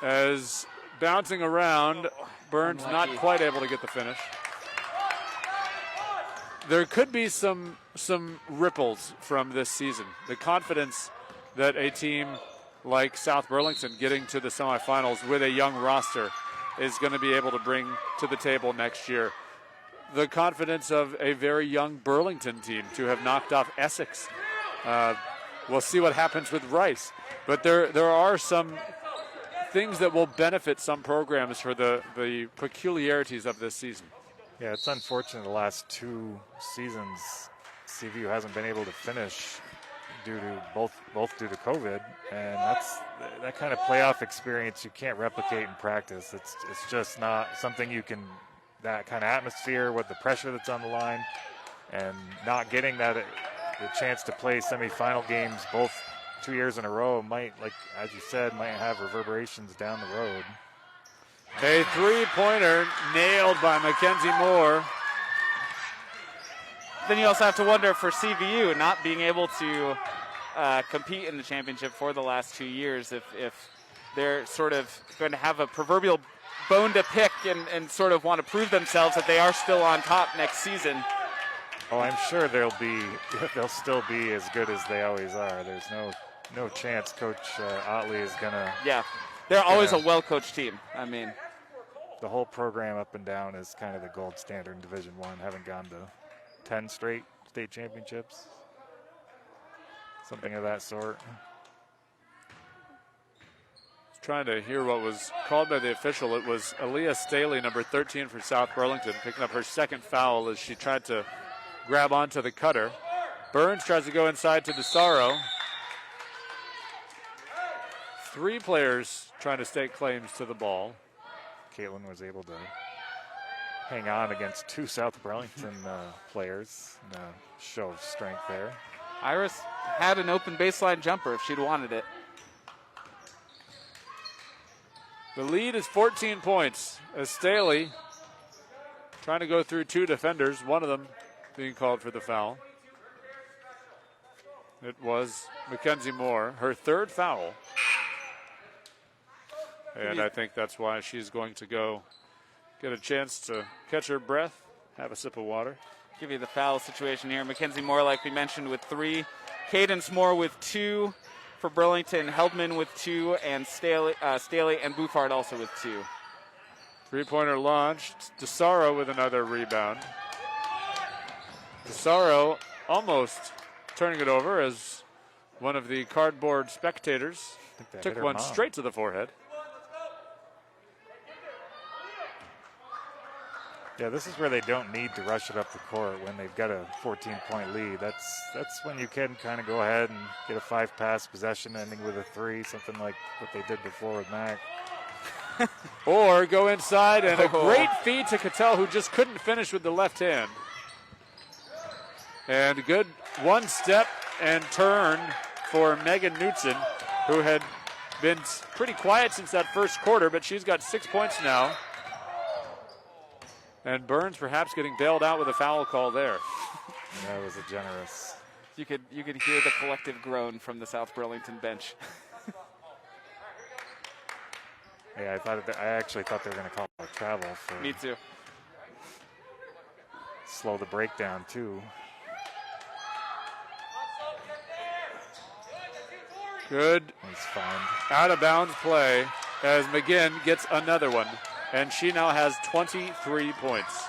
as bouncing around, Burns not quite able to get the finish. There could be some ripples from this season. The confidence that a team like South Burlington getting to the semifinals with a young roster is going to be able to bring to the table next year. The confidence of a very young Burlington team to have knocked off Essex. We'll see what happens with Rice. But there are some things that will benefit some programs for the peculiarities of this season. Yeah, it's unfortunate the last 2 seasons CVU hasn't been able to finish due to both due to COVID, and that kind of playoff experience you can't replicate in practice. It's just not something you can, that kind of atmosphere with the pressure that's on the line, and not getting the chance to play semifinal games both 2 years in a row might, like as you said, might have reverberations down the road. A 3-pointer nailed by Mackenzie Moore. then you also have to wonder for CVU not being able to compete in the championship for the last 2 years, if they're sort of going to have a proverbial bone to pick and sort of want to prove themselves that they are still on top next season. Oh, I'm sure they'll still be as good as they always are. There's no chance Coach Otley is gonna. Yeah, they're always a well-coached team. I mean, the whole program up and down is kind of the gold standard in Division I. Haven't gone to 10 straight state championships, something of that sort. Trying to hear what was called by the official. It was Aaliyah Staley, number 13 for South Burlington, picking up her second foul as she tried to grab onto the cutter. Burns tries to go inside to DeSaro. 3 players trying to stake claims to the ball. Caitlin was able to hang on against 2 South Burlington players. Show of strength there. Iris had an open baseline jumper if she'd wanted it. The lead is 14 points as Staley trying to go through 2 defenders, one of them being called for the foul. It was Mackenzie Moore, her 3rd foul. And I think that's why she's going to go get a chance to catch her breath, have a sip of water. Give you the foul situation here. Mackenzie Moore, like we mentioned, with 3. Cadence Moore with 2 for Burlington. Heldman with 2, and Staley and Buffard also with 2. 3-pointer launched. DeSaro with another rebound. DeSaro almost turning it over as one of the cardboard spectators took one straight to the forehead. Yeah, this is where they don't need to rush it up the court when they've got a 14-point lead. That's when you can kind of go ahead and get a 5-pass possession ending with a 3, something like what they did before with Mac. Or go inside, and a great feed to Cattell, who just couldn't finish with the left hand. And good one-step and turn for Megan Knutson, who had been pretty quiet since that first quarter, but she's got 6 points now. And Burns perhaps getting bailed out with a foul call there. That was a generous. You could hear the collective groan from the South Burlington bench. Yeah, I actually thought they were going to call a travel for. Me too. Slow the breakdown too. Good He's fine. out of bounds play as McGinn gets another one. And she now has 23 points.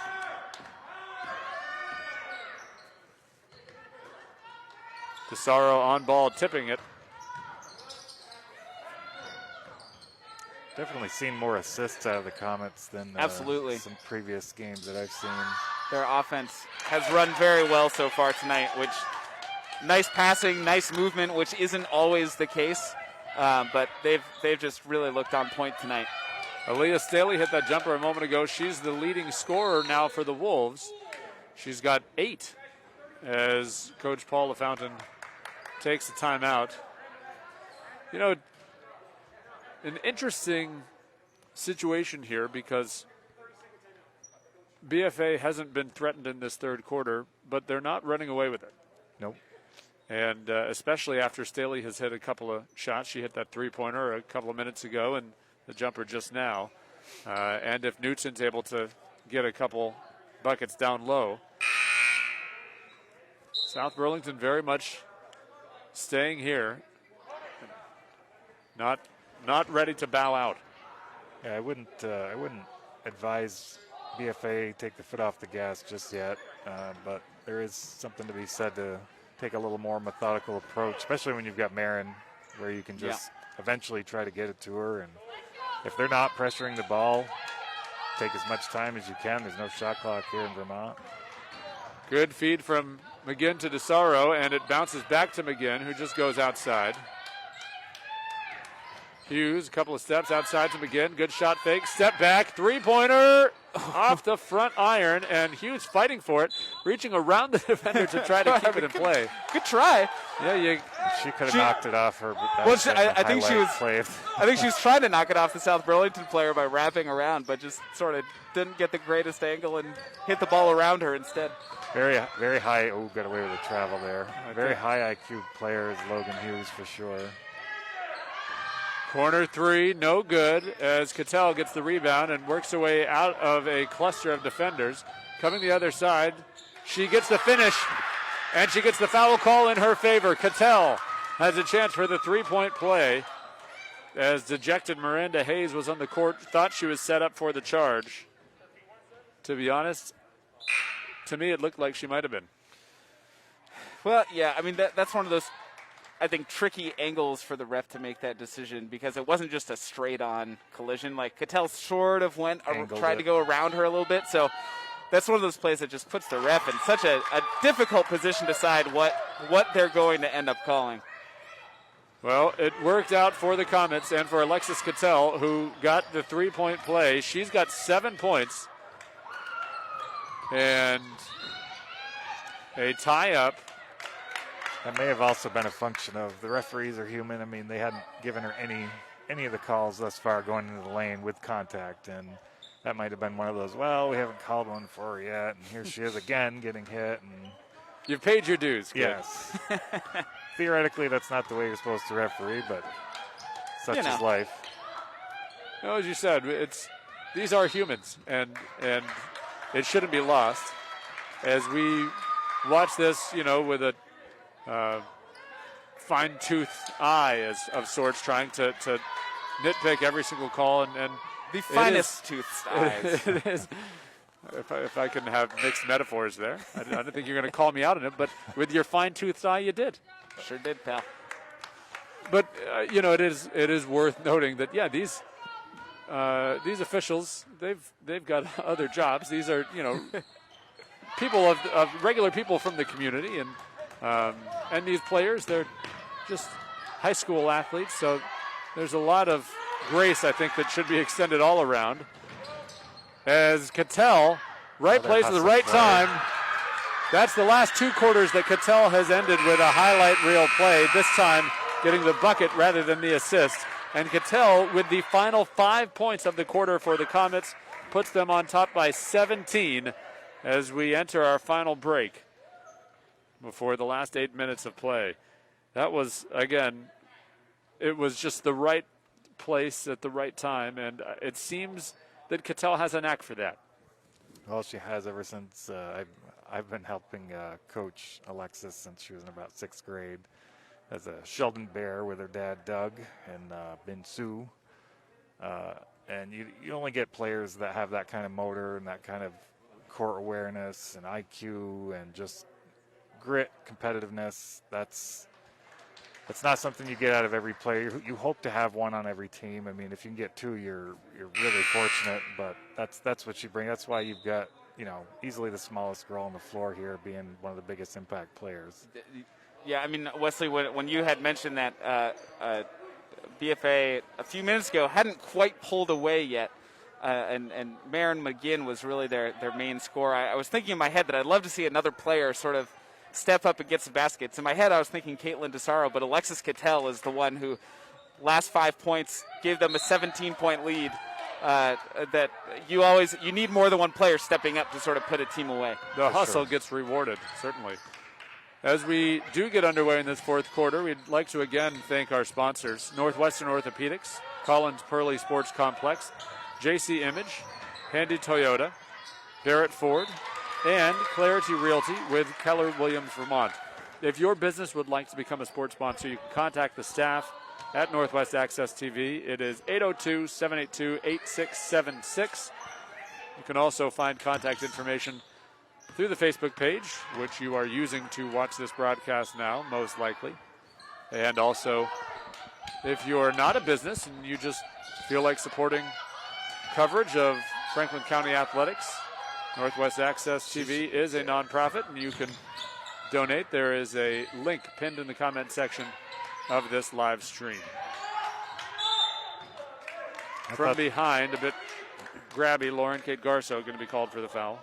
DeSaro on ball, tipping it. Definitely seen more assists out of the Comets than Absolutely. Some previous games that I've seen. Their offense has run very well so far tonight, which nice passing, nice movement, which isn't always the case. But they've just really looked on point tonight. Aaliyah Staley hit that jumper a moment ago. She's the leading scorer now for the Wolves. She's got 8 as Coach Paul LaFountain takes the timeout. You know, an interesting situation here because BFA hasn't been threatened in this 3rd quarter, but they're not running away with it. Nope. And especially after Staley has hit a couple of shots. She hit that 3-pointer a couple of minutes ago and the jumper just now. And if Knutson's able to get a couple buckets down low. South Burlington very much staying here. Not ready to bow out. Yeah, I wouldn't advise BFA take the foot off the gas just yet. But there is something to be said to take a little more methodical approach, especially when you've got Marin, where you can just eventually try to get it to her. And if they're not pressuring the ball, take as much time as you can. There's no shot clock here in Vermont. Good feed from McGinn to DeSaro, and it bounces back to McGinn, who just goes outside. Hughes, a couple of steps outside to begin. Good shot fake. Step back. Three-pointer off the front iron. And Hughes fighting for it. Reaching around the defender to try to keep it in play. Good try. Yeah, She could have knocked it off her. But Well, I think she was. Played. I think she was trying to knock it off the South Burlington player by wrapping around, but just sort of didn't get the greatest angle and hit the ball around her instead. Very, very high. Oh, got away with the travel there. Very high IQ player is Logan Hughes for sure. corner three, no good, as Cattell gets the rebound and works her way out of a cluster of defenders. Coming the other side, she gets the finish, and she gets the foul call in her favor. Cattell has a chance for the three-point play, as dejected Miranda Hayes was on the court, thought she was set up for the charge. To be honest, to me it looked like she might have been. Well, yeah, I mean, that's one of those, I think, tricky angles for the ref to make that decision, because it wasn't just a straight-on collision. Like, Cattell sort of tried to go around her a little bit, so that's one of those plays that just puts the ref in such a difficult position to decide what they're going to end up calling. Well, it worked out for the Comets and for Alexis Cattell, who got the three-point play. She's got 7 points. And a tie-up. That may have also been a function of the referees are human. I mean, they hadn't given her any of the calls thus far going into the lane with contact, and that might have been one of those, well, we haven't called one for her yet, and here she is again getting hit. And you've paid your dues. Kid. Yes. Theoretically, that's not the way you're supposed to referee, but such is life. No, as you said, these are humans, and it shouldn't be lost. As we watch this, with a fine-toothed eye of sorts, trying to nitpick every single call, and the finest toothed eyes. It is. If I can have mixed metaphors there, I don't think you're going to call me out on it, but with your fine-toothed eye, you did. Sure did, pal. But it is worth noting that these officials, they've got other jobs. These are people of regular people from the community, and these players, they're just high school athletes. So there's a lot of grace, I think, that should be extended all around. As Cattell, right place at the right time. That's the last 2 quarters that Cattell has ended with a highlight reel play, this time getting the bucket rather than the assist. And Cattell, with the final 5 points of the quarter for the Comets, puts them on top by 17 as we enter our final break before the last 8 minutes of play. That was, again, it was just the right place at the right time, and it seems that Cattell has a knack for that. Well, she has ever since I've been helping coach Alexis since she was in about 6th grade as a Sheldon Bear with her dad Doug and Ben Sue. And you only get players that have that kind of motor and that kind of court awareness and IQ and just grit, competitiveness. That's not something you get out of every player. You hope to have one on every team. I mean, if you can get 2, you're really fortunate. But that's what she brings. That's why you've got easily the smallest girl on the floor here, being one of the biggest impact players. Yeah, I mean, Wesley, when you had mentioned that BFA a few minutes ago hadn't quite pulled away yet, and Marin McGinn was really their main scorer. I was thinking in my head that I'd love to see another player sort of step up and get some baskets. In my head, I was thinking Caitlin DeSaro, but Alexis Cattell is the one who, last 5 points, gave them a 17-point lead. That you need more than one player stepping up to sort of put a team away. The hustle gets rewarded, certainly. As we do get underway in this 4th quarter, we'd like to again thank our sponsors: Northwestern Orthopedics, Collins Purley Sports Complex, JC Image, Handy Toyota, Barrett Ford, and Clarity Realty with Keller Williams Vermont. If your business would like to become a sports sponsor, you can contact the staff at Northwest Access TV. It is 802-782-8676. You can also find contact information through the Facebook page, which you are using to watch this broadcast now, most likely. And also, if you're not a business and you just feel like supporting coverage of Franklin County athletics, Northwest Access TV is a nonprofit, and you can donate. There is a link pinned in the comment section of this live stream. from behind, a bit grabby. Lauren Kate Garso going to be called for the foul.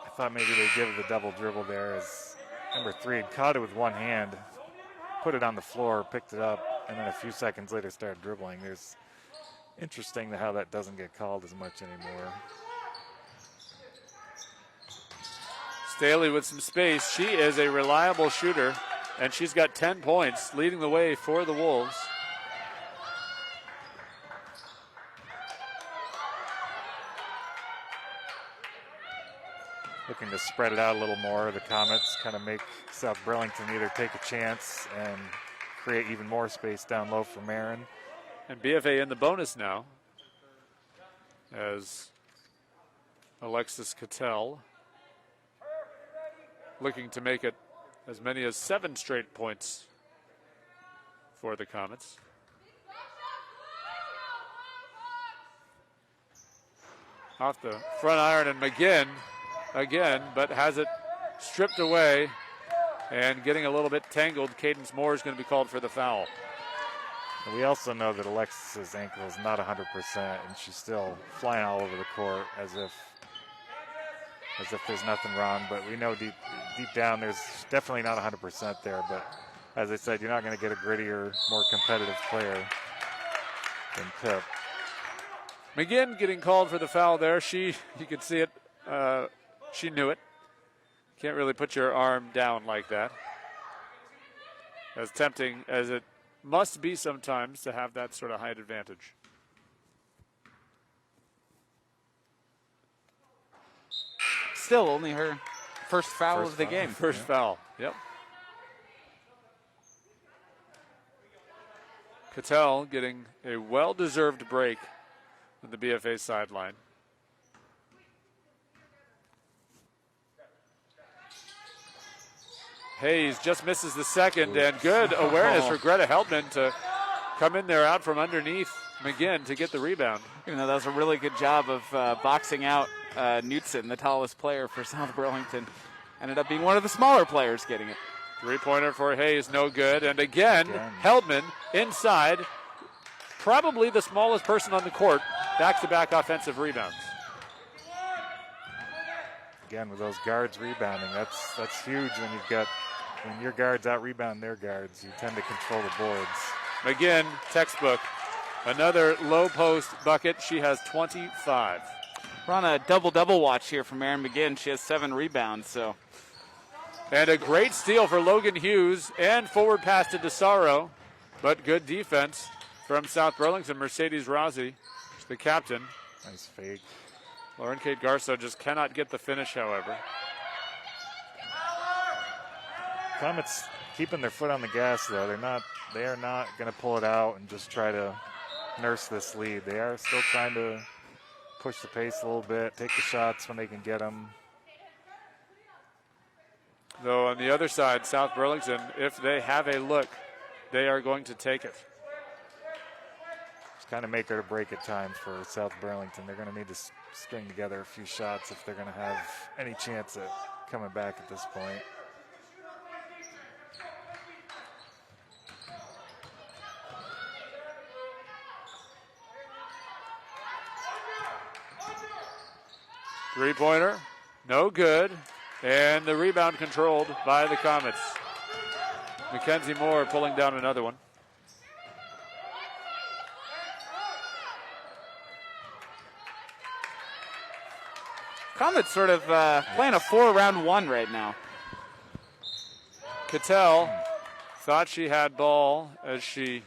I thought maybe they'd give the double dribble there as number 3 had caught it with one hand, put it on the floor, picked it up, and then a few seconds later started dribbling. There's interesting how that doesn't get called as much anymore. Staley with some space. She is a reliable shooter, and she's got 10 points, leading the way for the Wolves. Looking to spread it out a little more. The Comets kind of make South Burlington either take a chance and create even more space down low for Marin. And BFA in the bonus now, as Alexis Cattell looking to make it as many as 7 straight points for the Comets. Off the front iron, and McGinn again, but has it stripped away and getting a little bit tangled. Cadence Moore is going to be called for the foul. And we also know that Alexis's ankle is not 100%, and she's still flying all over the court as if there's nothing wrong. But we know deep down there's definitely not 100% there. But as I said, you're not going to get a grittier, more competitive player than Pip. McGinn getting called for the foul there. You could see it. She knew it. Can't really put your arm down like that. As tempting as it must be sometimes to have that sort of height advantage. Still only her first foul of the game. First foul, yep. Cattell getting a well-deserved break on the BFA sideline. Hayes just misses the second, and good awareness for Greta Heldman to come in there out from underneath McGinn to get the rebound. You know, that was a really good job of boxing out Knutson, the tallest player for South Burlington. Ended up being one of the smaller players getting it. Three-pointer for Hayes, no good. And again, Heldman inside, probably the smallest person on the court, back-to-back offensive rebounds. Again, with those guards rebounding, that's huge when your guards out-rebound their guards. You tend to control the boards. McGinn, textbook. Another low-post bucket. She has 25. We're on a double-double watch here from Erin McGinn. She has 7 rebounds, so. And a great steal for Logan Hughes and forward pass to DeSaro. But good defense from South Burlington. Mercedes Rossi, the captain. Nice fake. Lauren Kate Garso just cannot get the finish, however. Comets keeping their foot on the gas, though. They are not going to pull it out and just try to nurse this lead. They are still trying to push the pace a little bit, take the shots when they can get them. Though on the other side, South Burlington, if they have a look, they are going to take it. It's kind of make or break at times for South Burlington. They're going to need to string together a few shots if they're going to have any chance at coming back at this point. Three-pointer, no good. And the rebound controlled by the Comets. Mackenzie Moore pulling down another one. Comets sort of playing a 4-round 1 right now. Cattell thought she had ball as she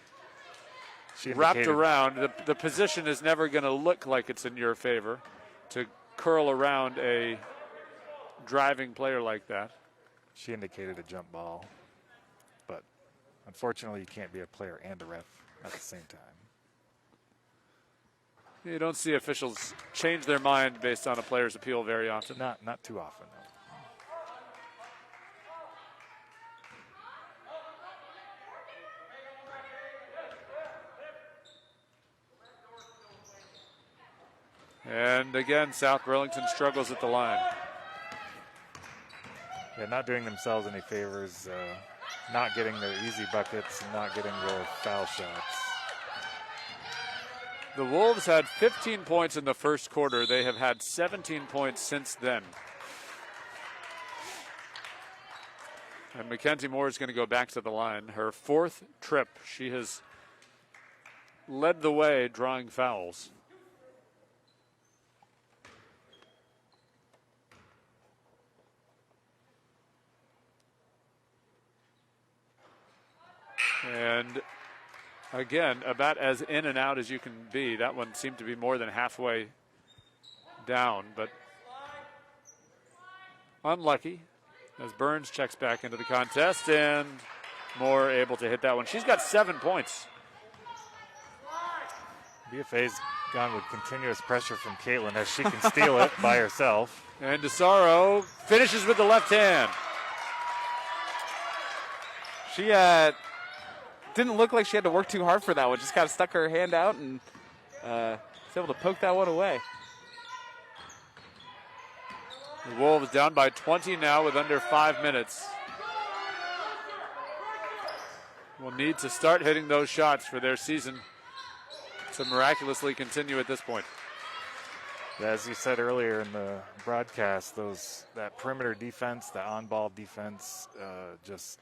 wrapped around. The position is never going to look like it's in your favor to curl around a driving player like that. She indicated a jump ball, but unfortunately you can't be a player and a ref at the same time. You don't see officials change their mind based on a player's appeal very often. Not too often, no. And again, South Burlington struggles at the line. Yeah, not doing themselves any favors, not getting their easy buckets and not getting their foul shots. The Wolves had 15 points in the first quarter. They have had 17 points since then. And Mackenzie Moore is going to go back to the line. Her 4th trip. She has led the way drawing fouls. And again, about as in and out as you can be. That one seemed to be more than halfway down, but unlucky as Burns checks back into the contest, and Moore able to hit that one. She's got 7 points. BFA's gone with continuous pressure from Caitlin as she can steal it by herself. And DeSaro finishes with the left hand. She didn't look like she had to work too hard for that one. Just kind of stuck her hand out and was able to poke that one away. The Wolves down by 20 now with under 5 minutes. Will need to start hitting those shots for their season to miraculously continue at this point. As you said earlier in the broadcast, that perimeter defense, the on-ball defense, just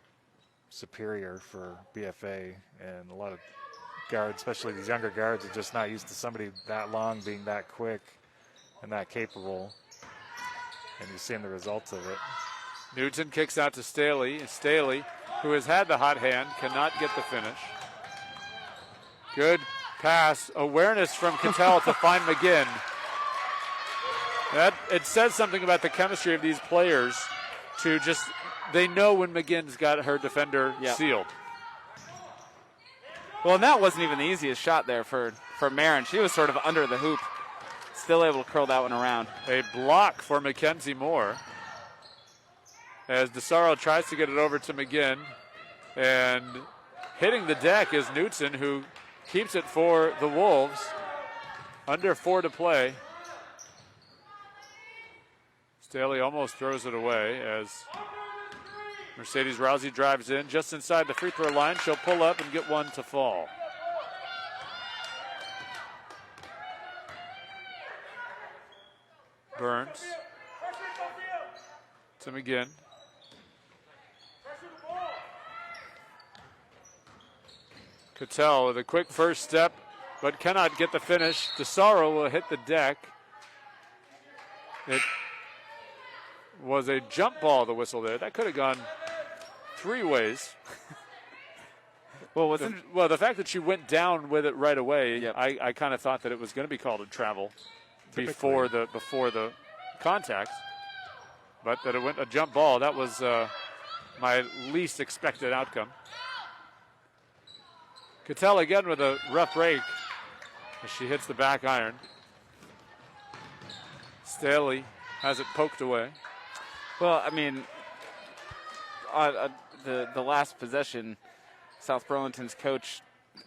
superior for BFA, and a lot of guards, especially these younger guards, are just not used to somebody that long being that quick and that capable. And you're seeing the results of it. Newton kicks out to Staley. Staley, who has had the hot hand, cannot get the finish. Good pass. Awareness from Cattell to find McGinn. It says something about the chemistry of these players to just, they know when McGinn's got her defender sealed. Well, and that wasn't even the easiest shot there for Marin. She was sort of under the hoop. Still able to curl that one around. A block for Mackenzie Moore as DeSaro tries to get it over to McGinn, and hitting the deck is Knutson, who keeps it for the Wolves. Under 4 to play. Staley almost throws it away as Mercedes Rousey drives in just inside the free throw line. She'll pull up and get one to fall. Burns to McGinn. Cattell with a quick first step, but cannot get the finish. DeSaro will hit the deck. It was a jump ball, the whistle there. That could have gone 3 ways. Well, the fact that she went down with it right away, I kind of thought that it was going to be called a travel before the contact, but that it went a jump ball. That was my least expected outcome. Cattell again with a rough break as she hits the back iron. Staley has it poked away. Well, I mean, the last possession, South Burlington's coach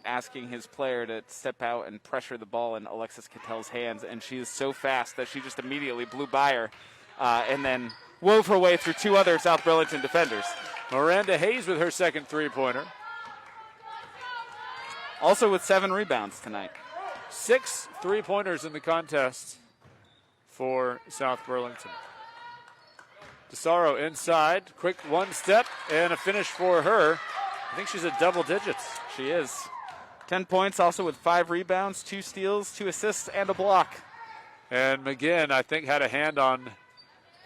asking his player to step out and pressure the ball in Alexis Cattell's hands, and she is so fast that she just immediately blew by her and then wove her way through 2 other South Burlington defenders. Miranda Hayes with her second three-pointer. Also with 7 rebounds tonight. 6 three-pointers in the contest for South Burlington. DeSaro inside, quick one step, and a finish for her. I think she's at double digits. She is. 10 points, also with 5 rebounds, 2 steals, 2 assists, and a block. And McGinn, I think, had a hand on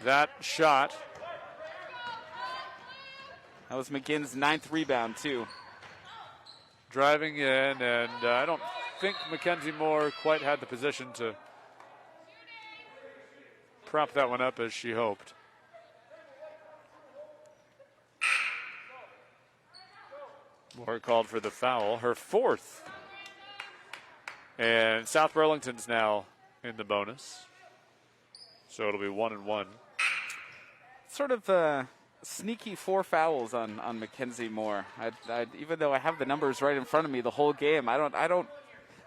that shot. That was McGinn's 9th rebound, too. Driving in, and I don't think Mackenzie Moore quite had the position to prop that one up as she hoped. Moore called for the foul, her 4th. And South Burlington's now in the bonus. So it'll be 1-1. Sort of sneaky 4 fouls on Mackenzie Moore. Even though I have the numbers right in front of me the whole game, I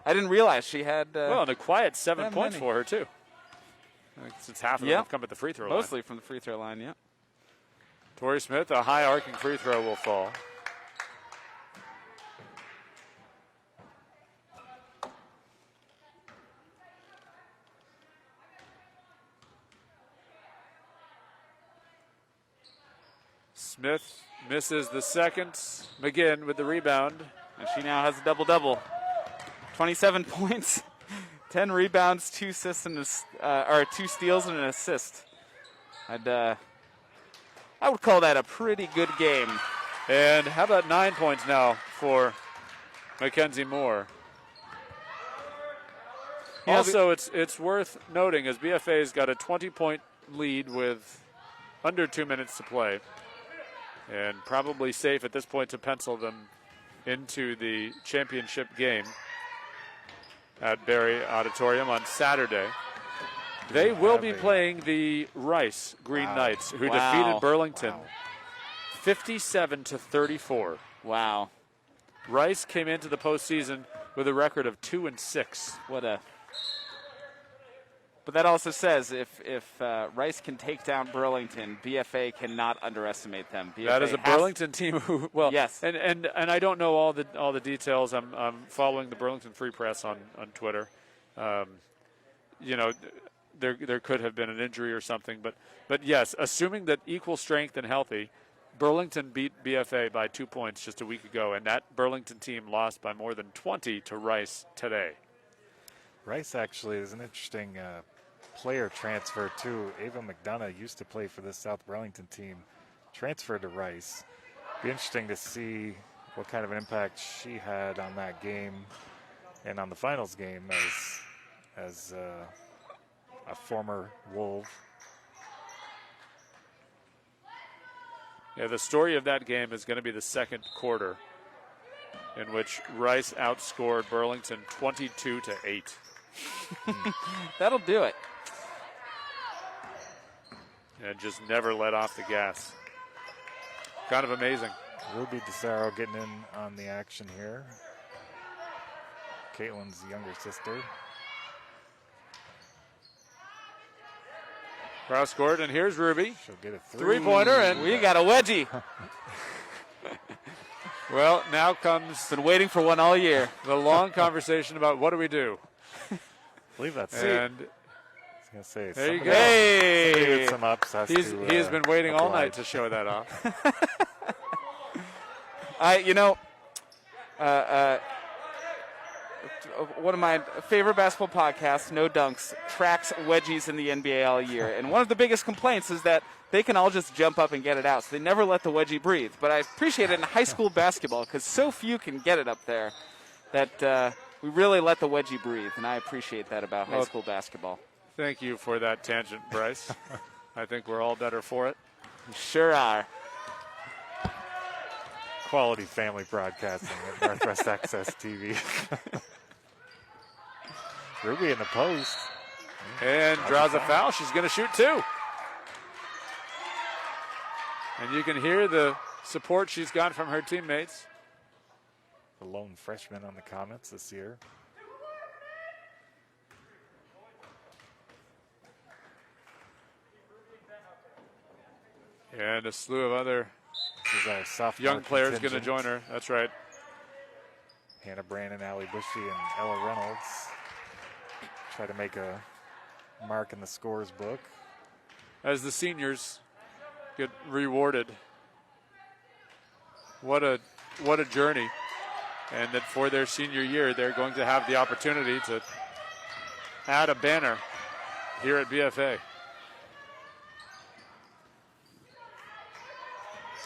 didn't realize she had. And a quiet 7 points for her too. Since half of them have come at the free throw line. Mostly from the free throw line, yeah. Torrey Smith, a high arcing free throw will fall. Smith misses the second. McGinn with the rebound. And she now has a double-double. 27 points, 10 rebounds, 2 assists, and 2 steals and an assist. I would call that a pretty good game. And how about 9 points now for Mackenzie Moore? Yeah, Also, it's worth noting as BFA's got a 20-point lead with under 2 minutes to play, and probably safe at this point to pencil them into the championship game at Barry Auditorium on Saturday. They will be playing the Rice Green Knights, who defeated Burlington 57-34. Wow. Rice came into the postseason with a record of 2-6. But that also says if Rice can take down Burlington, BFA cannot underestimate them. BFA that is a Burlington team who, yes, and I don't know all the details. I'm following the Burlington Free Press on Twitter. There could have been an injury or something, but yes, assuming that equal strength and healthy, Burlington beat BFA by 2 points just a week ago, and that Burlington team lost by more than 20 to Rice today. Rice actually is an interesting player transfer too. Ava McDonough used to play for the South Burlington team, transferred to Rice. Be interesting to see what kind of an impact she had on that game and on the finals game as a former Wolf. Yeah, the story of that game is going to be the second quarter, in which Rice outscored Burlington 22-8. That'll do it. And just never let off the gas. Kind of amazing. Ruby DeSaro getting in on the action here. Caitlin's younger sister. Cross court, and here's Ruby. She'll get a Three-pointer, and We got a wedgie. well, now comes Been waiting for one all year. the long conversation about what do we do. I believe that's And I was going to say. there you go. Somebody with some ups has he has been waiting all night oblige. to show that off. One of my favorite basketball podcasts, No Dunks, tracks wedgies in the NBA all year. And one of the biggest complaints is that they can all just jump up and get it out. So they never let the wedgie breathe. But I appreciate it in high school basketball because so few can get it up there that we really let the wedgie breathe. And I appreciate that about high school basketball. Thank you for that tangent, Bryce. I think we're all better for it. You sure are. Quality family broadcasting at Northwest Access TV. Ruby in the post. And draws a foul. She's going to shoot two. And you can hear the support she's got from her teammates. The lone freshman on the Comets this year. And a slew of other This is our sophomore young players going to contingent. join her. That's right. Hannah Brandon, Allie Bushy, and Ella Reynolds try to make a mark in the scores book. As the seniors get rewarded. What a journey. And that for their senior year, they're going to have the opportunity to add a banner here at BFA.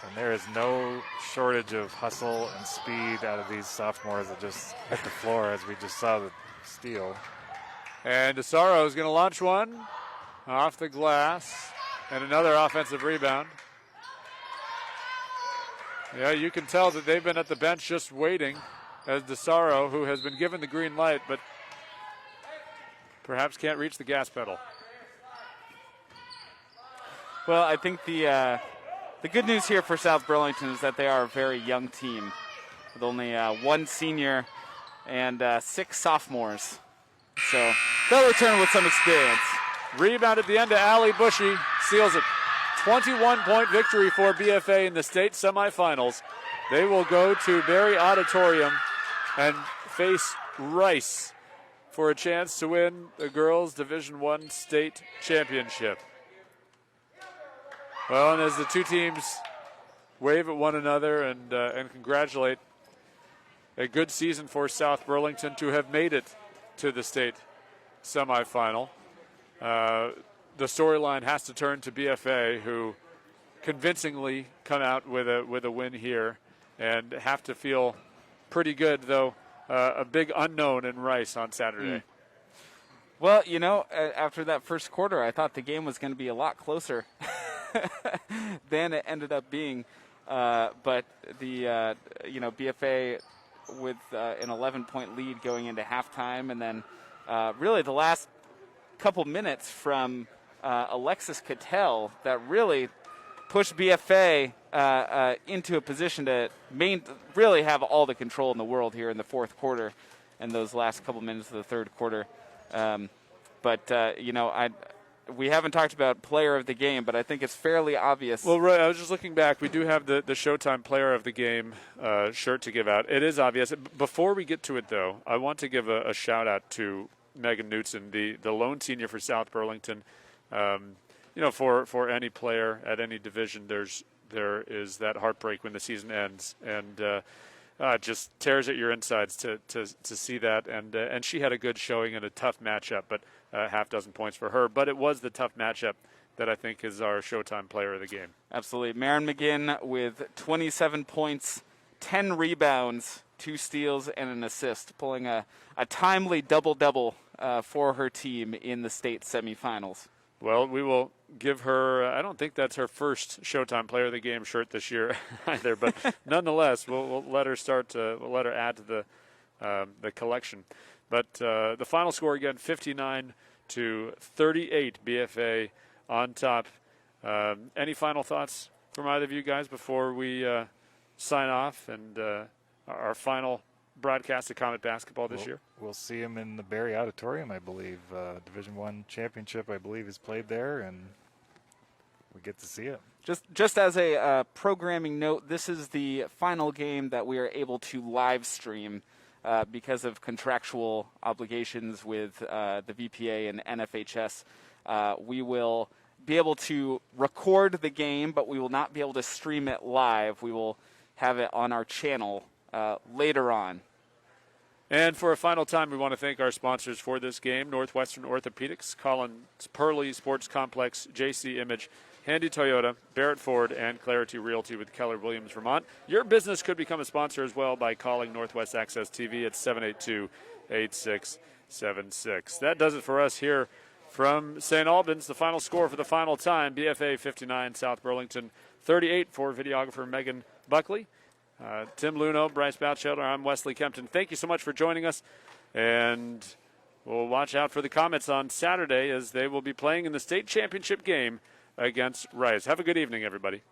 And there is no shortage of hustle and speed out of these sophomores that just hit the floor, as we just saw the steal. And DeSaro is going to launch one off the glass. And another offensive rebound. Yeah, you can tell that they've been at the bench just waiting as DeSaro, who has been given the green light, but perhaps can't reach the gas pedal. Well, I think the good news here for South Burlington is that they are a very young team with only one senior and 6 sophomores. So they'll return with some experience. Rebound at the end to Allie Bushy, seals it. 21-point victory for BFA in the state semifinals. They will go to Barry Auditorium and face Rice for a chance to win the girls' Division I state championship. Well, and as the two teams wave at one another and congratulate a good season for South Burlington to have made it to the state semifinal. The storyline has to turn to BFA, who convincingly come out with a win here and have to feel pretty good, though a big unknown in Rice on Saturday. Well, after that first quarter, I thought the game was going to be a lot closer than it ended up being. But the BFA with an 11-point lead going into halftime, and then really the last couple minutes from Alexis Cattell that really pushed BFA into a position to really have all the control in the world here in the fourth quarter and those last couple minutes of the third quarter. We haven't talked about player of the game, but I think it's fairly obvious. Well, right, I was just looking back. We do have the Showtime player of the game shirt to give out. It is obvious. Before we get to it, though, I want to give a shout-out to Megan Knutson, the lone senior for South Burlington. For any player at any division, there is that heartbreak when the season ends, and it just tears at your insides to see that. And she had a good showing in a tough matchup, but half dozen points for her. But it was the tough matchup that I think is our Showtime player of the game. Absolutely. Marin McGinn with 27 points, 10 rebounds, 2 steals, and an assist, pulling a timely double-double for her team in the state semifinals. Well, we will give her, I don't think that's her first Showtime Player of the Game shirt this year either, but nonetheless, we'll let her we'll let her add to the collection. But the final score again, 59-38, BFA on top. Any final thoughts from either of you guys before we sign off and our final broadcast of Comet basketball this year? We'll see him in the Barry Auditorium, I believe. Division I championship, I believe, is played there, and we get to see it. Just as a programming note, this is the final game that we are able to live stream because of contractual obligations with the VPA and NFHS. We will be able to record the game, but we will not be able to stream it live. We will have it on our channel later on. And for a final time, we want to thank our sponsors for this game: Northwestern Orthopedics, Collins Pearly Sports Complex, JC Image, Handy Toyota, Barrett Ford, and Clarity Realty with Keller Williams, Vermont. Your business could become a sponsor as well by calling Northwest Access TV at 782-8676. That does it for us here from St. Albans. The final score for the final time: BFA 59, South Burlington 38 for videographer Megan Buckley. Tim Luno, Bryce Bouchfelder, I'm Wesley Kempton. Thank you so much for joining us, and we'll watch out for the Comets on Saturday as they will be playing in the state championship game against Rice. Have a good evening, everybody.